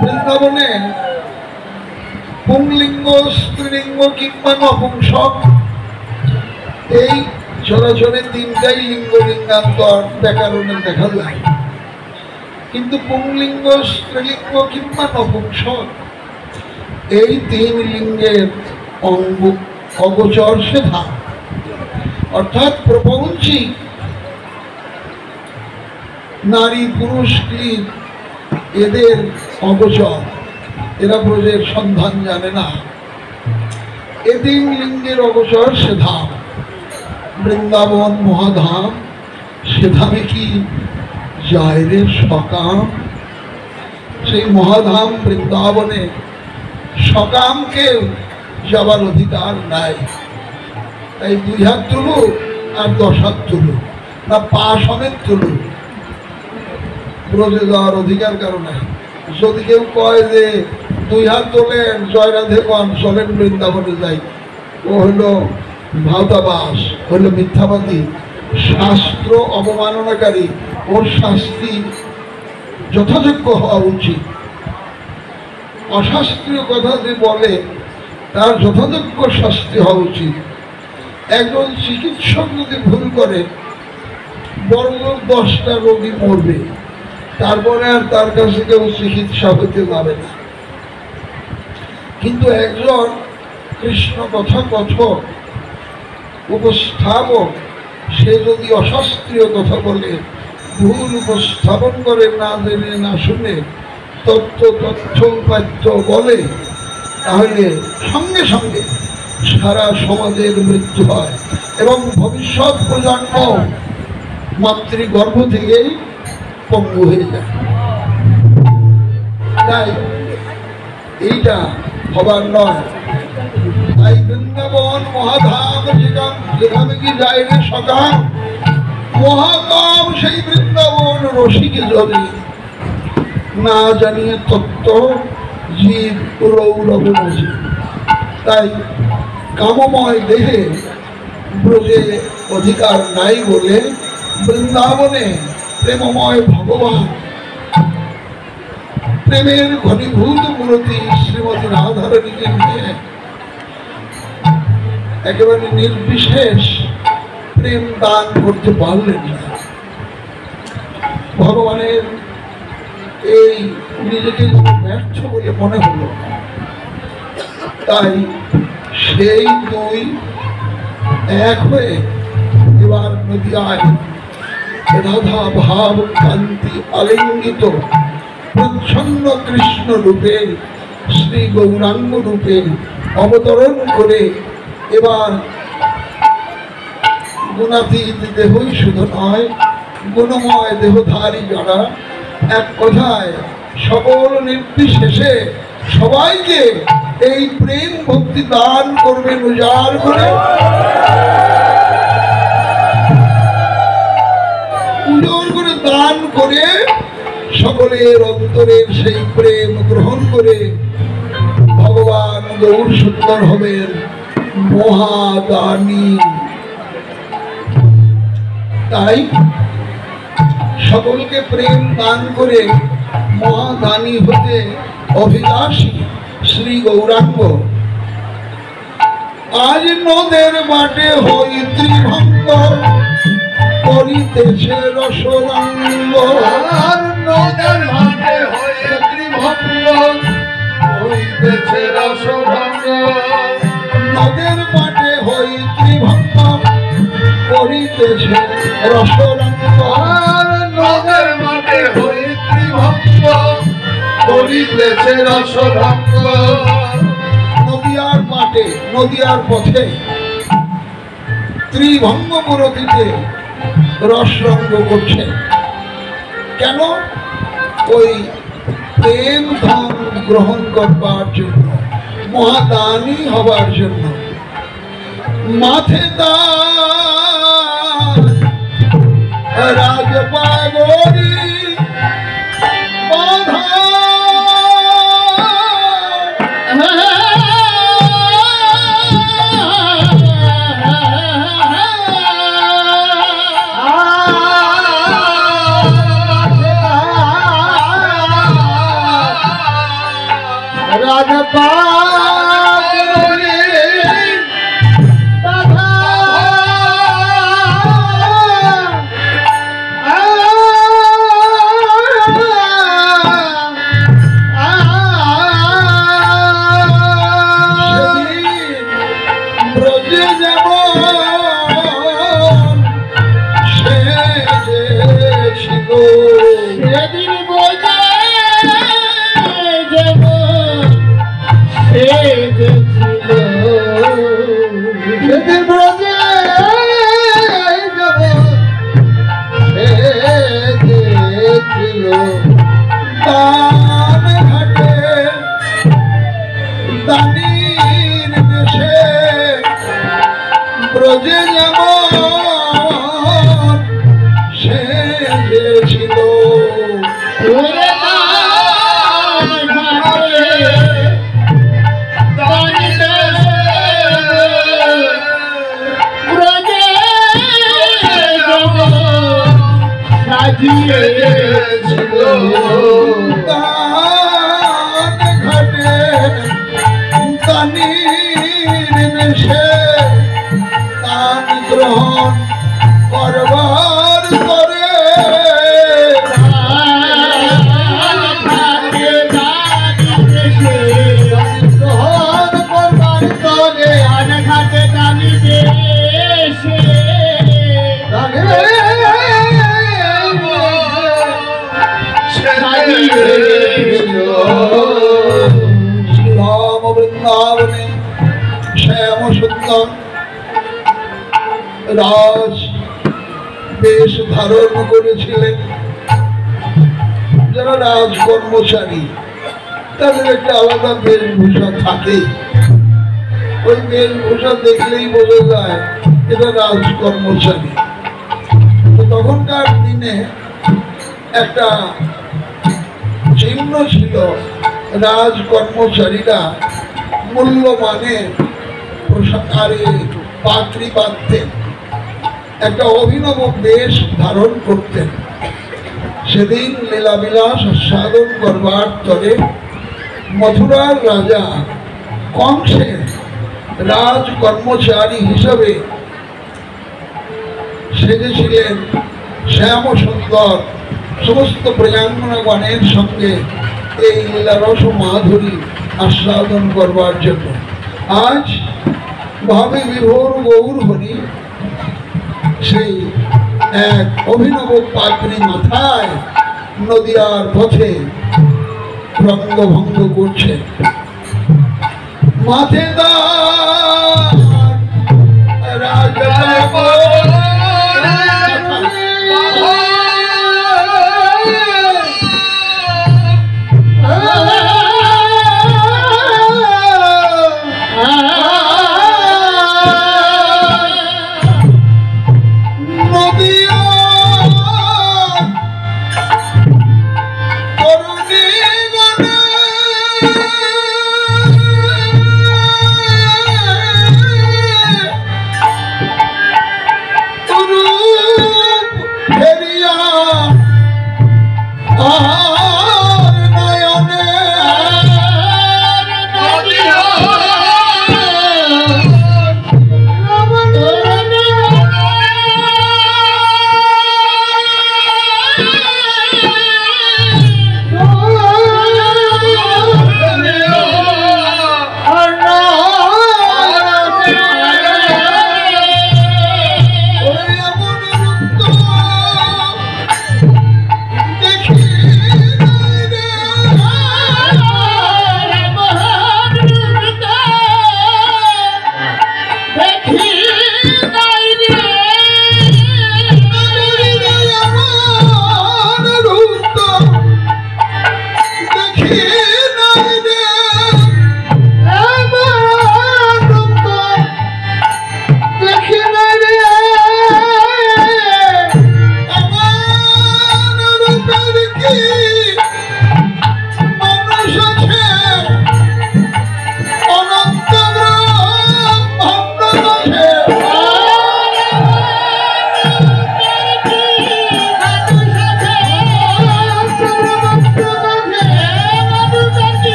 বৃন্দাবনে পুংলিঙ্গ, স্ত্রীলিঙ্গ কিংবা নপুংসক, এই চরাচরে 3টাই লিঙ্গ লিঙ্গান্তর ব্যাকরণে দেখা যায়। কিন্তু পুংলিঙ্গ, স্ত্রীলিঙ্গ কিংবা নপুংসক, এই 3 লিঙ্গের অঙ্গ অগোচর সেধা, অর্থাৎ প্রপঞ্চিক নারী পুরুষ ক্লীব এদের অগোচর। এরা ব্রজের সন্ধান জানে না। এ 3 লিঙ্গের অগোচর সেধাম। বৃন্দাবন মহাধাম, সেধামে কি যায় রে সকাম? সেই মহাধাম বৃন্দাবনে সকামকে যাবার অধিকার নাই। তাই 2 হাত তুলুক আর 10 হাত তুলুক, না পা সমেত তুলুক, ব্রজে যাওয়ার অধিকার কারো নাই। যদি কেউ কয় যে 2 হাত তোলেন জয় রাধে কন, চলেন বৃন্দাবনে যাই, ও হইল ভাওতাবাস, হইল মিথ্যাবাদী, শাস্ত্র অবমাননাকারী। ওর শাস্তি যথাযোগ্য হওয়া উচিত। অশাস্ত্রীয় কথা যে বলে তার যথাযোগ্য শাস্তি হওয়া উচিত। একজন চিকিৎসক যদি ভুল করে, বড় 10টা রোগী মরবে, তারপরে আর তার কাছে কেউ চিকিৎসা হতে যাবে না। কিন্তু একজন কৃষ্ণ কথা কথক উপস্থাপক, সে যদি অশাস্ত্রীয় কথা বলে, ভুল উপস্থাপন করে, না জেনে না শুনে তথ্য উপাত্য বলে, তাহলে সঙ্গে সঙ্গে সারা সমাজের মৃত্যু হয় এবং ভবিষ্যৎ প্রজন্ম মাতৃগর্ভ থেকেই পঙ্গু হয়ে যায়। তাই এইটা হবার নয়। তাই বৃন্দাবন মহাধাম যেখানে কি যায় রে সকাম মহাকাম, সেই বৃন্দাবন রসিকে যদি না জানিয়ে তত্ত্ব জীব রৌরব নজি। তাই কামময় দেহে ব্রজে অধিকার নাই বলে বৃন্দাবনে প্রেমময় ভগবান প্রেমের ঘনীভূত মূর্তি শ্রীমতী রাধারানীকে নিয়ে একেবারে নির্বিশেষ প্রেম দান করতে পারলেন না। ভগবানের এই নিজেকে ব্যর্থ বলে মনে হলো। তাই সেই দুই এক হয়ে এবার নদিয়ায় রাধা ভাব কান্তি আলিঙ্গিত প্রচ্ছন্ন কৃষ্ণ রূপে শ্রী গৌরাঙ্গ রূপে অবতরণ করে এবার গুণাতীত দেহই শুধু নয়, গুণময় দেহধারী যারা এক কথায় সকল নির্বিশেষে সবাইকে এই প্রেম ভক্তি দান করবেন উজাড় করে, উজাড় করে দান করে সকলের অন্তরের সেই প্রেম গ্রহণ করে ভগবান গৌর সুন্দর হবেন মহাদানী। তাই সকলকে প্রেম দান করে মহাদানী হতে অভিলাষী শ্রী গৌরাঙ্গ আজ নদের বাটে হই ত্রিভঙ্গ করিতেছে রসরঙ্গ। আর নদের বাটে হই ত্রিভঙ্গ করিতেছে রসরঙ্গ। নদের বাটে হই ত্রিভঙ্গ করিতেছে রসরঙ্গ। আর নদের বাটে হই ত্রিভঙ্গ করিতেছে রসরঙ্গ। নদিয়ার মাঠে নদিয়ার পথে ত্রিভঙ্গ মূরতিতে রসরঙ্গ করছে কেন? ওই প্রেম ধন গ্রহণ করবার জন্য, মহাদানী হবার জন্য। মাথে তার রাজপাগড়ি বাঁধা, ব্রজে যেমন সে ছিল ঘাটে তানির মেশে দান গ্রহণ করবার করে গ্রহণ করবার করে ঘাটে দানি দেশে শ্রীরাম বৃন্দাবনে শ্যাম সুন্দর রাজ বেশ ধারণ করেছিলেন যারা রাজ কর্মচারী তাদের একটা আলাদা বেশভূষা থাকে। ওই বেশভূষা দেখলেই বোঝা যায় এটা রাজকর্মচারী। তো তখনকার দিনে একটা চিহ্ন ছিল, রাজকর্মচারীরা মূল্যমানের পোশাকারে পাত্রী পাততেন, একটা অভিনব বেশ ধারণ করতেন। সেদিন লীলাবিলাস সাধন করবার তরে মথুরার রাজা কংসের রাজকর্মচারী হিসাবে সেজেছিলেন শ্যাম সুন্দর সমস্ত প্রজাঙ্গনাগণের সঙ্গে এই লীলারস মাধুরী আস্বাদন করবার জন্য। আজ ভাবে বিভোর গৌর হরি সেই এক অভিনব পাত্রী মাথায় নদিয়ার পথে রঙ্গভঙ্গ করছে। মাথে রাজা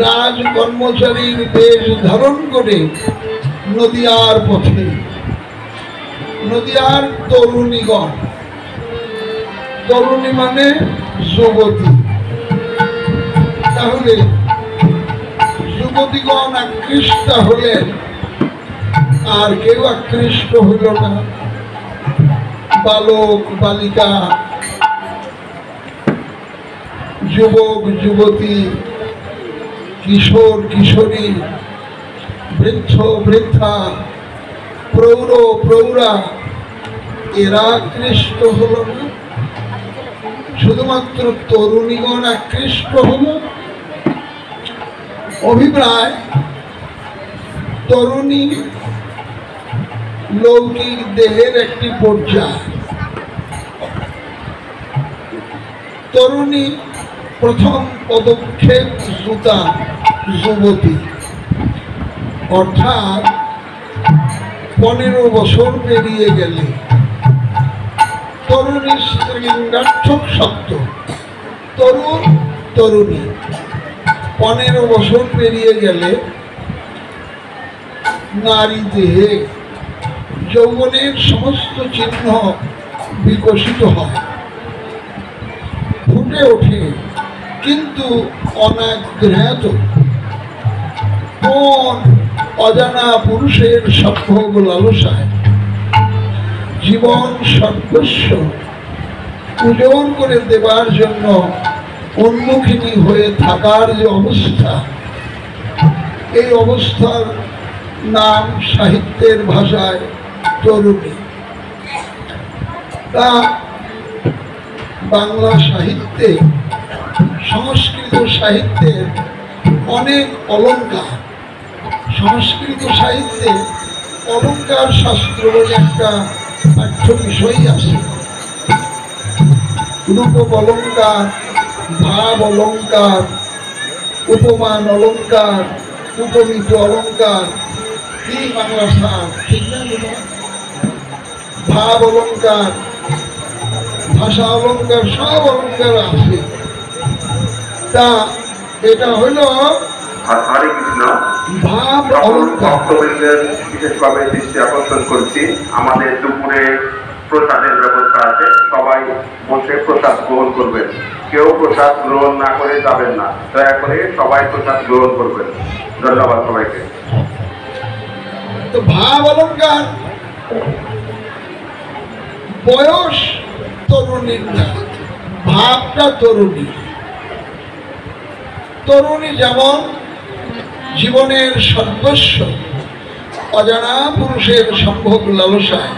রাজকর্মচারীর বেশ ধারণ করে নদিয়ার পথে, নদিয়ার তরুণীগণ, তরুণী মানে যুবতী, তাহলে যুবতীগণ আকৃষ্ট হলেন, আর কেউ আকৃষ্ট হইল না। বালক বালিকা, যুবক যুবতী, কিশোর কিশোরী, বৃদ্ধ বৃদ্ধা, প্রৌঢ় প্রৌঢ়া, এরা আকৃষ্ট হল না। শুধুমাত্র তরুণীগণ আকৃষ্ট হল। অভিপ্রায়, তরুণী লৌকিক দেহের একটি পর্যায়। তরুণী প্রথম পদক্ষেপ জুতা যুবতী, অর্থাৎ 15 বছর পেরিয়ে গেলে তরুণী স্ত্রীলিঙ্গার্থক শব্দ, তরুণ তরুণী 15 বছর পেরিয়ে গেলে নারী দেহে যৌবনের সমস্ত চিহ্ন বিকশিত হয়, ফুটে ওঠে, কিন্তু অনাগ্রহত কোন অজানা পুরুষের সম্ভোগ লালসায় জীবন সর্বস্ব উজাড় করে দেবার জন্য উন্মুখিনী হয়ে থাকার যে অবস্থা, এই অবস্থার নাম সাহিত্যের ভাষায় তরুণী। তা বাংলা সাহিত্যে, সংস্কৃত সাহিত্যের অনেক অলঙ্কার, সংস্কৃত সাহিত্যে অলঙ্কার শাস্ত্র বলে একটা পাঠ্য বিষয় আছে। রূপক অলঙ্কার, ভাব অলঙ্কার, উপমান অলঙ্কার, উপমিত অলঙ্কার, কি বাংলা সার ঠিক না? ভাব অলঙ্কার, ভাষা অলঙ্কার, সব অলঙ্কার আছে। তা এটা হলো হরে কৃষ্ণ। ভাব অলঙ্কার। ভক্তবৃন্দের বিশেষভাবে দৃষ্টি আকর্ষণ করছি, আমাদের দুপুরে প্রসাদের ব্যবস্থা আছে, সবাই বসে প্রসাদ গ্রহণ করবেন। কেউ প্রসাদ গ্রহণ না করে যাবেন না, দয়া করে সবাই প্রসাদ গ্রহণ করবেন। ধন্যবাদ সবাইকে। তো ভাব অলঙ্কার, বয়স তরুণীর না, ভাবটা তরুণী। তরুণী যেমন জীবনের সর্বস্ব অজানা পুরুষের সম্ভোগ লালসায়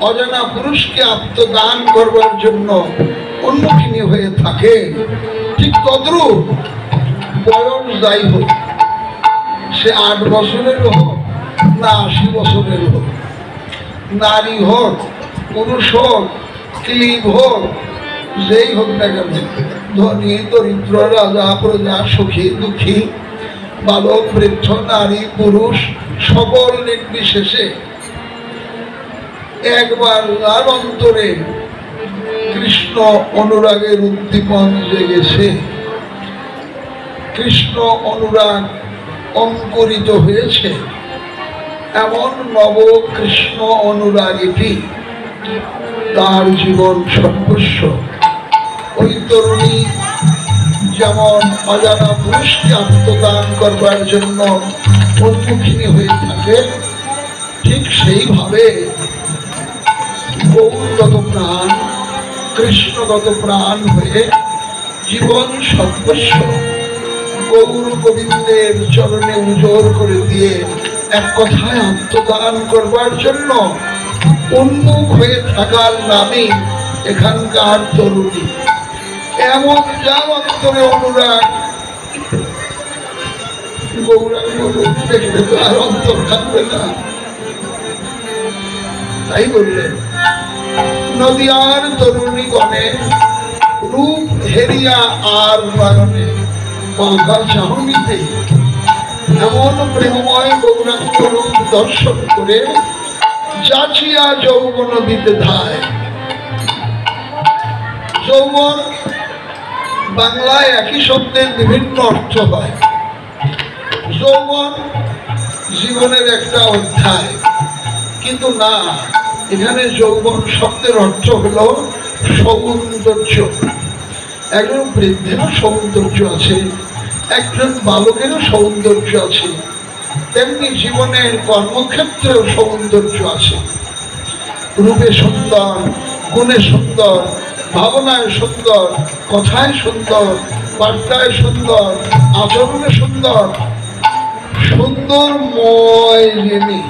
অজানা পুরুষকে আত্মদান করবার জন্য উন্মুখিনী হয়ে থাকে, ঠিক তদ্রূপ বয়স যাই হোক, সে 8 বছরের হোক না 80 বছরের হোক, নারী হোক পুরুষ হোক ক্লীব হোক, যেই হোক না কেন, ধনী দরিদ্র, রাজা প্রজা, সুখী দুঃখী, বালক বৃদ্ধ, নারী পুরুষ, সকল নির্বিশেষে একবার তার অন্তরে কৃষ্ণ অনুরাগের উদ্দীপন জেগেছে, কৃষ্ণ অনুরাগ অঙ্কুরিত হয়েছে, এমন নব কৃষ্ণ অনুরাগীটি তার জীবন সর্বস্ব। ওই তরুণী যেমন অজানা পুরুষকে আত্মদান করবার জন্য উন্মুখিনী হয়ে থাকে, ঠিক সেইভাবে গৌরগত প্রাণ, কৃষ্ণগত প্রাণ হয়ে জীবন সর্বস্ব গৌর গোবিন্দের চরণে উজাড় করে দিয়ে এক কথায় আত্মদান করবার জন্য উন্মুখ হয়ে থাকার নামই এখানকার তরুণী। এমন যার অন্তরে অনুরাগ, গৌরাঙ্গ রূপ দেখলে তো আর অন্তর থাকবে না। তাই বললেন নদিয়ার তরুণী গণে রূপ হেরিয়া আর নয়নে বাঁকা চাহনিতে এমন প্রেমময় গৌরাঙ্গ রূপ দর্শন করে যাচিয়া যৌবন দিতে ধায়। যৌবন বাংলায় একই শব্দের বিভিন্ন অর্থ হয়। যৌবন জীবনের একটা অধ্যায়, কিন্তু না, এখানে যৌবন শব্দের অর্থ হলো সৌন্দর্য। একজন বৃদ্ধেরও সৌন্দর্য আছে, একজন বালকেরও সৌন্দর্য আছে, তেমনি জীবনের কর্মক্ষেত্রেও সৌন্দর্য আছে। রূপে সুন্দর, গুণে সুন্দর, ভাবনায় সুন্দর, কথায় সুন্দর, বার্তায় সুন্দর, আচরণে সুন্দর, সুন্দরময় যিনি,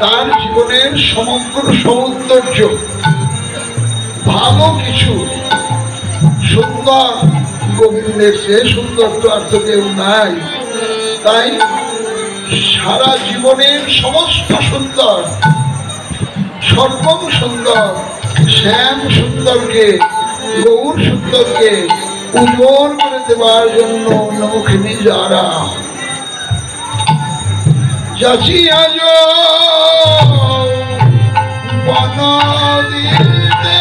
তার জীবনের সমগ্র সৌন্দর্য। ভালো কিছু সুন্দর, গোবিন্দের চেয়ে সুন্দর তো আর তো কেউ নাই। তাই সারা জীবনের সমস্ত সুন্দর, সর্বং সুন্দর, শ্যাম সুন্দরকে, গৌর সুন্দরকে উজ্জ্বল করে দেবার জন্য নমুখিনী যারা যাচিয়া বন দিতে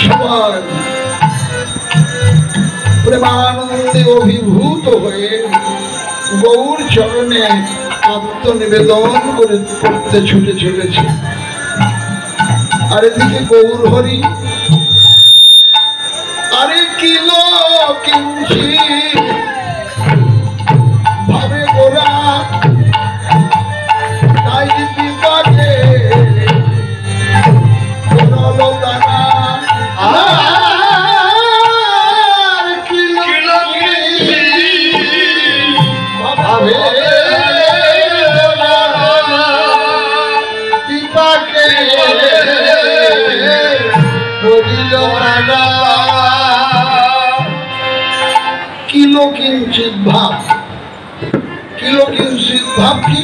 সবাই প্রেমানন্দে অভিভূত হয়ে গৌর চরণে আত্মনিবেদন করতে ছুটে চলেছে। আর এদিকে গৌর হরি আরে কিলো কিঞ্চি ভাবে গোরা তাই পিতাকে কিলো কিঞ্চিত ভাব। কিলো কিঞ্চিত ভাব কি?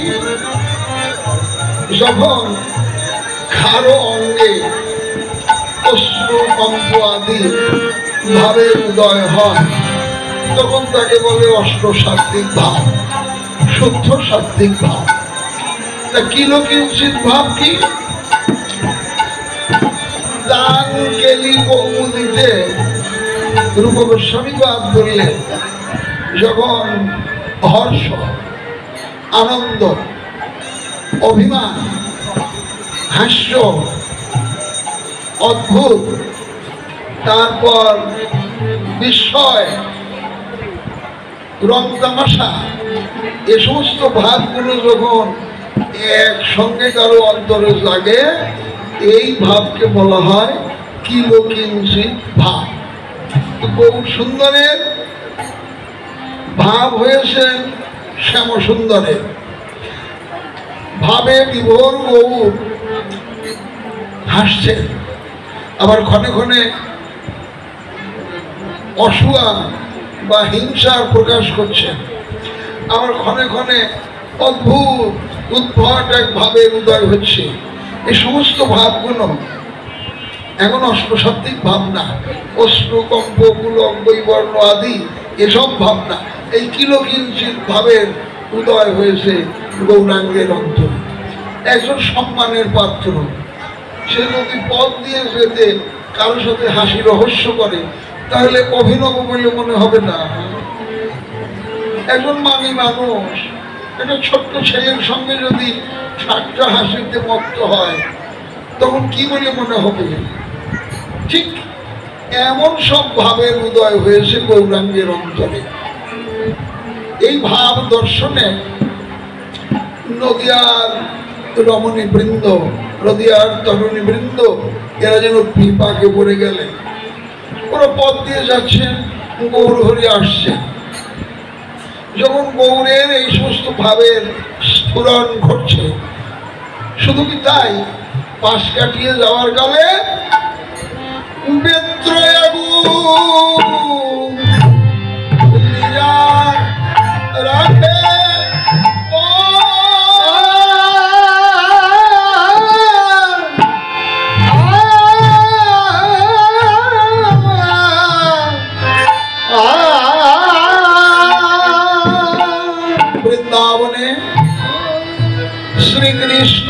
যখন খারো অঙ্গে অশ্রু কম্প আদি ভাবের উদয় হয় তখন তাকে বলে অষ্টসাত্ত্বিক ভাব, শুদ্ধ সাত্ত্বিক ভাব। তা কিলো কিঞ্চিত ভাব কি? দান কেলি কৌমুদিতে রূপ গোস্বামী বাদ বললেন যখন হর্ষ, আনন্দ, অভিমান, হাস্য, অদ্ভুত, তারপর বিস্ময়, রং তামাশা, এ সমস্ত ভাবগুলো যখন একসঙ্গে কারো অন্তরে জাগে এই ভাবকে বলা হয় কিলো কিঞ্চিত ভাব। গৌর সুন্দরের ভাব হয়েছে শ্যাম সুন্দরের ভাবে বিভোর গৌর হাসছেন, আবার ক্ষণে ক্ষণে অসূয়া বা হিংসার প্রকাশ করছেন, আবার ক্ষণে ক্ষণে অদ্ভুত উদ্ভট এক ভাবের উদয় হচ্ছে। এই সমস্ত ভাবগুলো এখন অষ্টসাত্ত্বিক ভাবনা, অশ্রু কম্প পুলক বৈবর্ণ আদি এসব ভাবনা, এই কিলো কিঞ্চিত ভাবের উদয় হয়েছে গৌরাঙ্গের অন্তরে। একজন সম্মানের পাত্র, সে যদি পথ দিয়ে যেতে কারোর সাথে হাসি রহস্য করে তাহলে অভিনব বলে মনে হবে না। একজন মানি মানুষ একটা ছোট্ট ছেলের সঙ্গে যদি ঠাট্টা হাসিতে মত্ত হয় তখন কি বলে মনে হবে? ঠিক এমন সব ভাবের উদয় হয়েছে গৌরাঙ্গের অন্তরে। এই ভাব দর্শনে নদিয়ার রমণী বৃন্দ, নদিয়ার তরুণী বৃন্দ এরা যেন বিপাকে পড়ে গেলেন। ওরা পথ দিয়ে যাচ্ছেন, গৌর হরি আসছেন। যখন গৌরের এই সমস্ত ভাবের স্ফুরণ ঘটছে, শুধু কি তাই, পাশ কাটিয়ে যাওয়ার কালে রাখে বৃন্দাবনে শ্রীকৃষ্ণ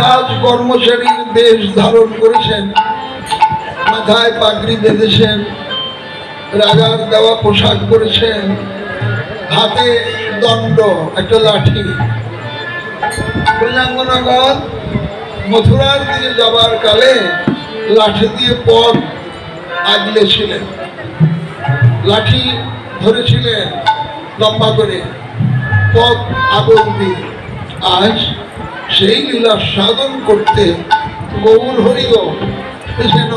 রাজ কর্মচারীর বেশ ধারণ করেছেন, মাথায় পাগড়ি বেঁধেছেন, রাজার দেওয়া পোশাক পরেছেন, হাতে দণ্ড, একটা লাঠি। প্রজাঙ্গনাগণ মথুরার দিকে যাবার কালে লাঠি দিয়ে পথ আগলেছিলেন, লাঠি ধরেছিলেন লম্বা করে পথ আগল দিয়ে। আজ সেই লীলা সাধন করতে গৌর হরিও যেন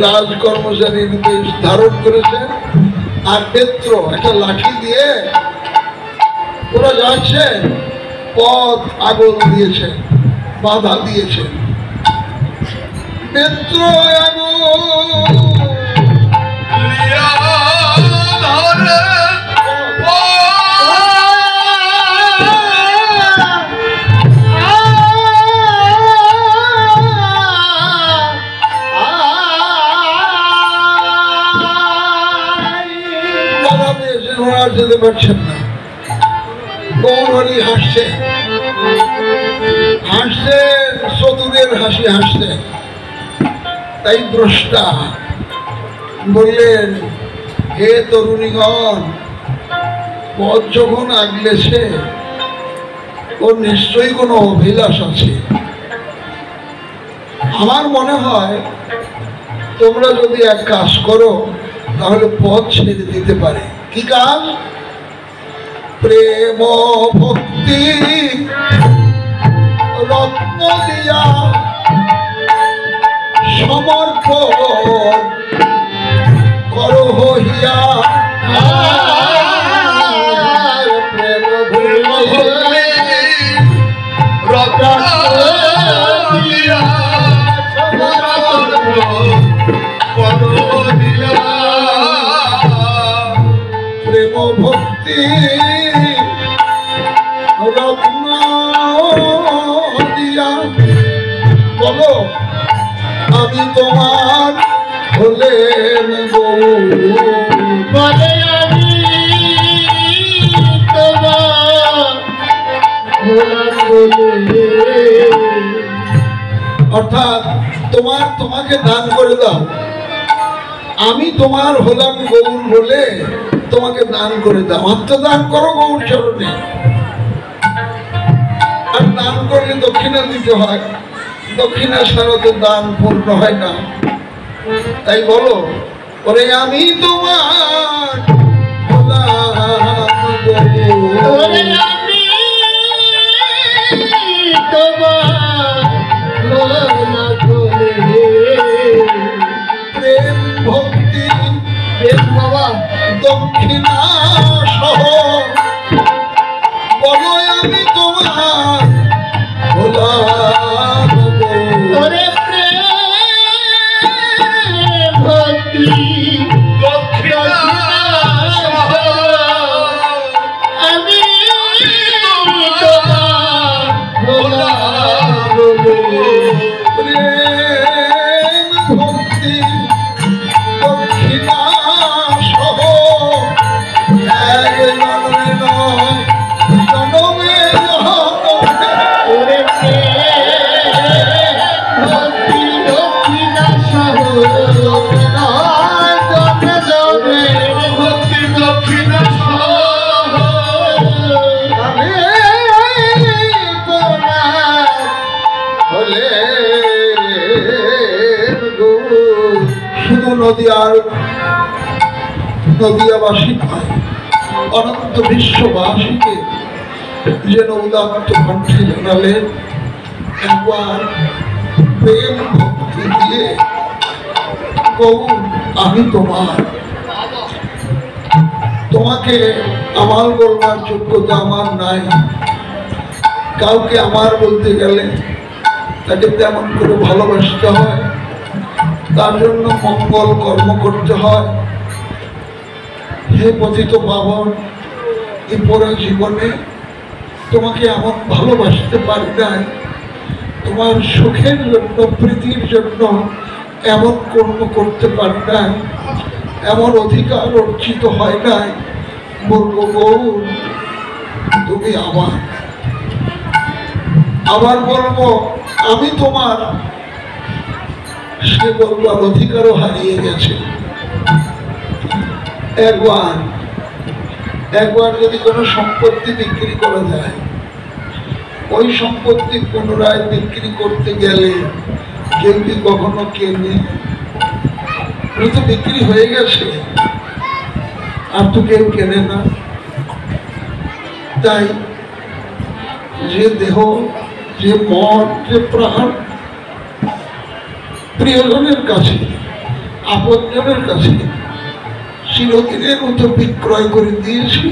রাজ কর্মচারীর বেশ ধারণ করেছেন, আর বেত্র একটা লাঠি দিয়ে ওরা যাচ্ছেন, পথ আগল দিয়েছেন, বাধা দিয়েছেন। বেত্র আগল বুঝাতে পারছেন না। গৌরহরি হাসছেন, হাসছেন, চতুরের হাসি হাসছেন। তাই দ্রষ্টা বললেন, হে তরুণীগণ, পথ যখন আগলেছে ওর নিশ্চয়ই কোনো অভিলাষ আছে। আমার মনে হয় তোমরা যদি এক কাজ করো তাহলে পথ ছেড়ে দিতে পারে। কি কাজ? প্রেম ভক্তি রত্ন দিয়া সমর্পণ করো হইয়া, প্রেম ভক্তি রত্ন দিয়া প্রেম ভক্তি রত্ন দিয়া বলো, আমি তোমার হলেন গৌর। বলে আমি তোমার হলাম বলে। অর্থাৎ তোমাকে দান করে দাও, আমি তোমার হলাম গৌর বলে তোমাকে দান করে দাও। আত্মদান করো গৌর চরণে। আর দান করলে দক্ষিণা দিতে হয়, দক্ষিণা ছাড়া তো দান পূর্ণ হয় না। তাই বলো, ওরে আমি তোমার হলাম গৌর। ওরে আমি তোমার হলাম বলে। প্রেম ভক্তি প্রেম বাবা দক্ষিণা সহ বলো, আমি তোমার হলাম গৌর। ওরে প্রেম ভক্তি দক্ষিণা আমি তোমার হলাম বলে। প্রেম ভক্তি দক্ষিণা সহ এক জন্মে নয়, জন্মে জন্মে। ওরে প্রেম ভক্তি দক্ষিণা সহ জমে জমে ভক্তি দক্ষিণা আমি তোমার হলেন গৌর। শুধু নদিয়াবাসী নয়, অনন্ত বিশ্ববাসীকে যেন উদাত্ত কণ্ঠে জানালেন, একবার প্রেম ভক্তি দিয়ে, গৌর আমি তোমার। তোমাকে আমার বলবার যোগ্যতা আমার নাই। কাউকে আমার বলতে গেলে তাকে তেমন করে ভালোবাসতে হয়, তার জন্য মঙ্গল কর্ম করতে হয়। হে পতিত পাবন, এই পরে জীবনে তোমাকে এমন ভালোবাসতে পারি নাই, তোমার সুখের জন্য প্রীতির জন্য এমন কর্ম করতে পারি নাই, এমন অধিকার অর্জিত হয় নাই। বলবো গৌর তুমি আমার। আবার বলবো আমি তোমার, সে বলবার অধিকারও হারিয়ে গেছে। একবার যদি কোনো সম্পত্তি বিক্রি করা যায়, ওই সম্পত্তি পুনরায় বিক্রি করতে গেলে কেউ কি কখনো কেনে? ওটা তো বিক্রি হয়ে গেছে, আর তো কেউ কেনে না। তাই যে দেহ, যে মন, যে প্রাণ প্রিয়জনের কাছে, আপনজনের কাছে চিরদিনের মতো বিক্রয় করে দিয়েছি,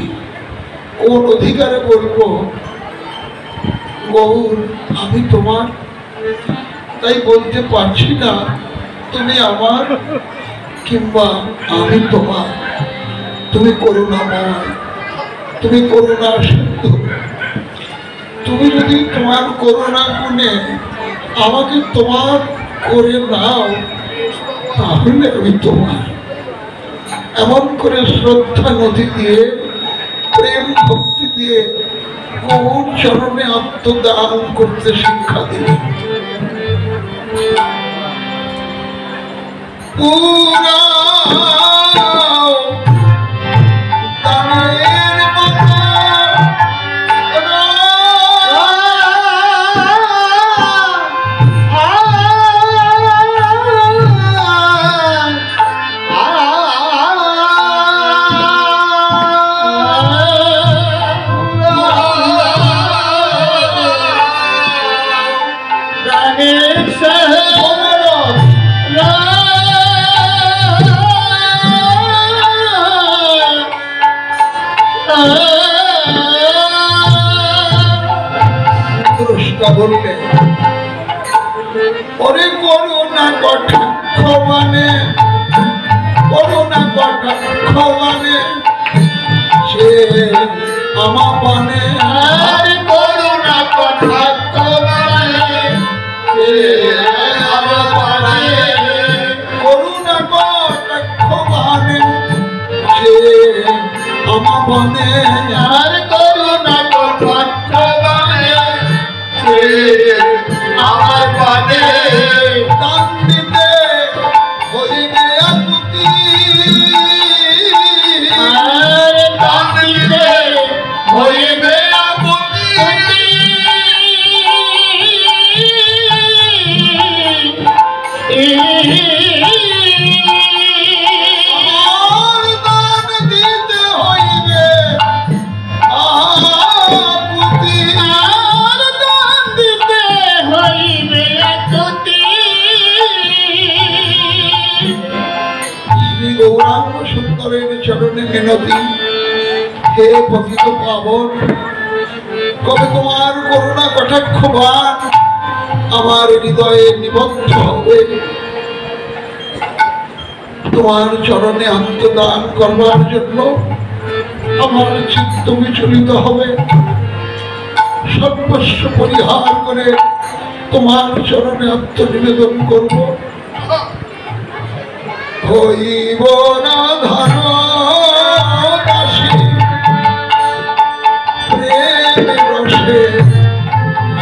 কোন অধিকারে বলবো গৌর আমি তোমার? তাই বলতে পারছি না তুমি আমার কিংবা আমি তোমার। তুমি করুণাময়, তুমি করুণা সিন্ধু। তুমি যদি তোমার করুণা গুণে আমাকে তোমার করে নাও, তাহলে আমি তোমার। এমন করে শ্রদ্ধা নদী দিয়ে প্রেম ভক্তি দিয়ে গৌর চরণে আত্মদান করতে শিক্ষা দিলেন। পুরা দানের মতো বললে ওরে করুণা কটাক্ষ মানে করুণা কটাক্ষ মানে সে আমা পানে করুণা কটাক্ষ মানে সে আমা পানে করুণা কটাক্ষ মানে সে আমা পানে আর করুণা কটাক্ষ মানে আমার পানে দান দিতে হইবে আকুতি আর দান দিতে হইবে আকুতি আর দান দিতে হইবে আকুতি আর দান দিতে হইবে আকুতি শ্রী গৌরাঙ্গ সুন্দরের চরণে মিনতি, হে পতিত পাবন, কবে তোমার করুণা কটাক্ষ বাণ আমার হৃদয়ে নিবদ্ধ হবে, তোমার চরণে আত্মদান করবার জন্য আমার চিত্ত বিচলিত হবে, সর্বস্ব পরিহার করে তোমার চরণে আত্মনিবেদন করব। হইব না ধন দাসী প্রেম রসে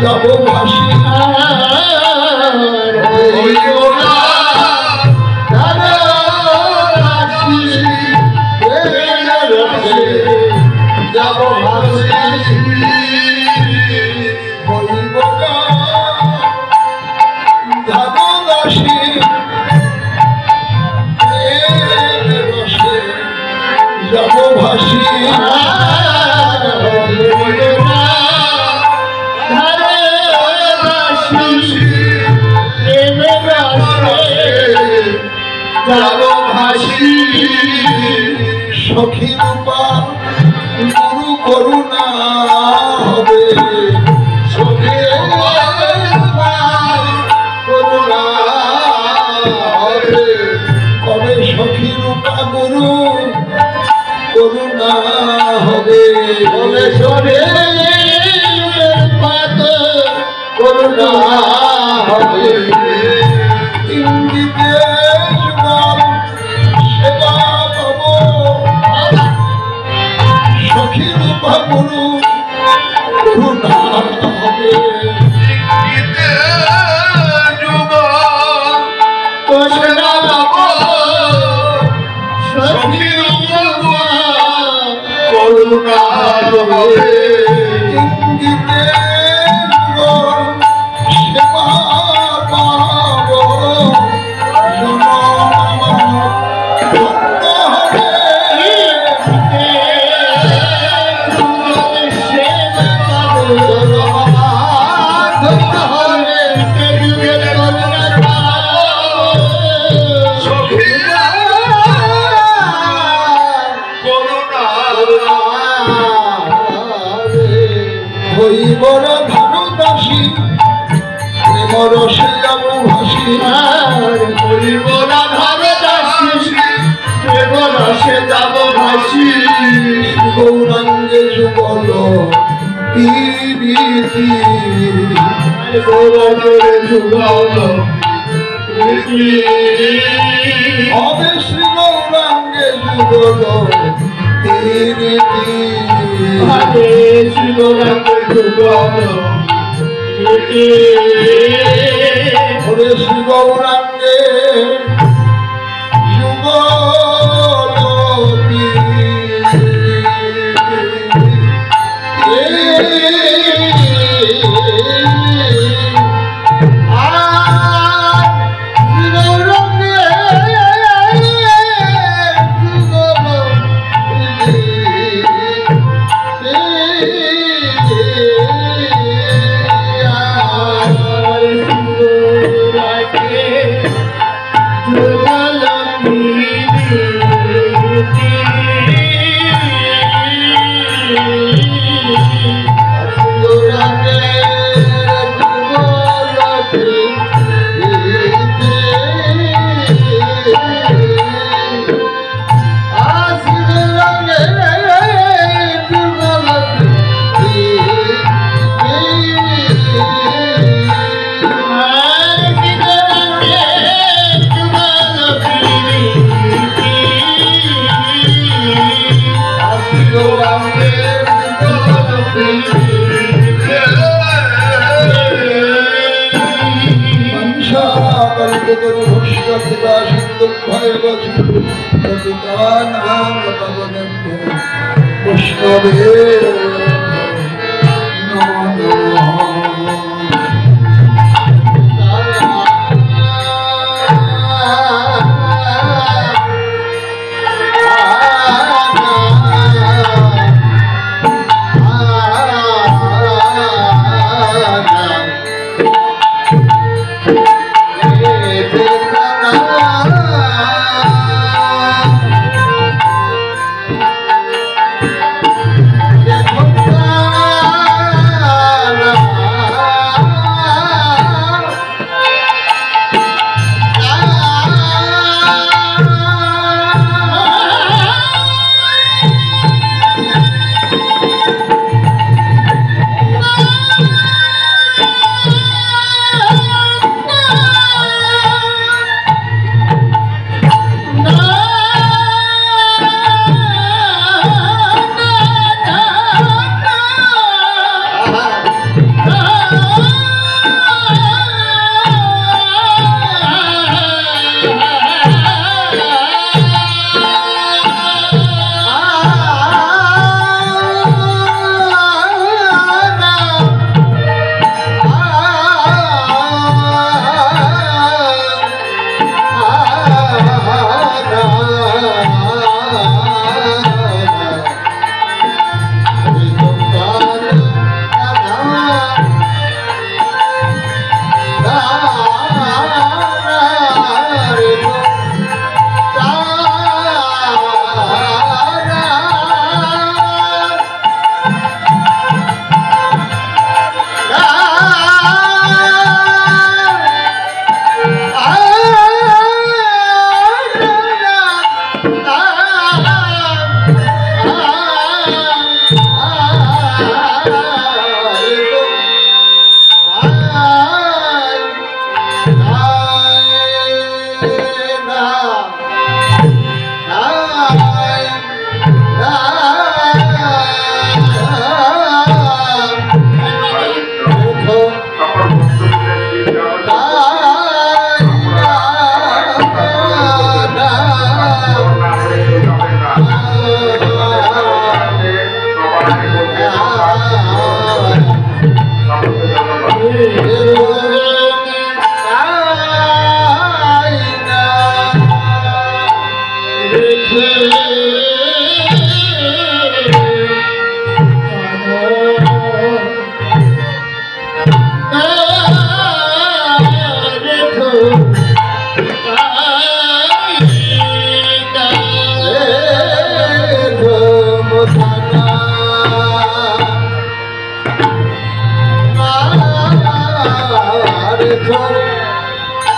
যাব ভাসি হইব না দাসী প্রেম রসে যাব ভাসি হইব না ধন দাসী প্রেম রসে যাব ভাসি সখী রূপা গুরু করুণা হবে, সখী রূপা করুণা হবে, কবে সখী রূপা গুরু করুণা হবে, কবে সবে করুণা হবে, ইঙ্গিতে যুগল সেবা পাব, সখী রূপা গুরু করুণা হবে, করুণা সখী করুণা হবে, ইঙ্গিতে যুগল সেবা পাব, জনম ধন্য হবে, হইবর ধনু দাসী প্রেম রসে যাব ভাসি, গৌরাঙ্গে যুগল প্রীতি, হবে শ্রী গৌরাঙ্গে যুগল প্রীতি। হরে শ্রী গৌরাঙ্গ যুগল হরে শ্রী গৌরাঙ্গে যুগলতি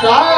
Hare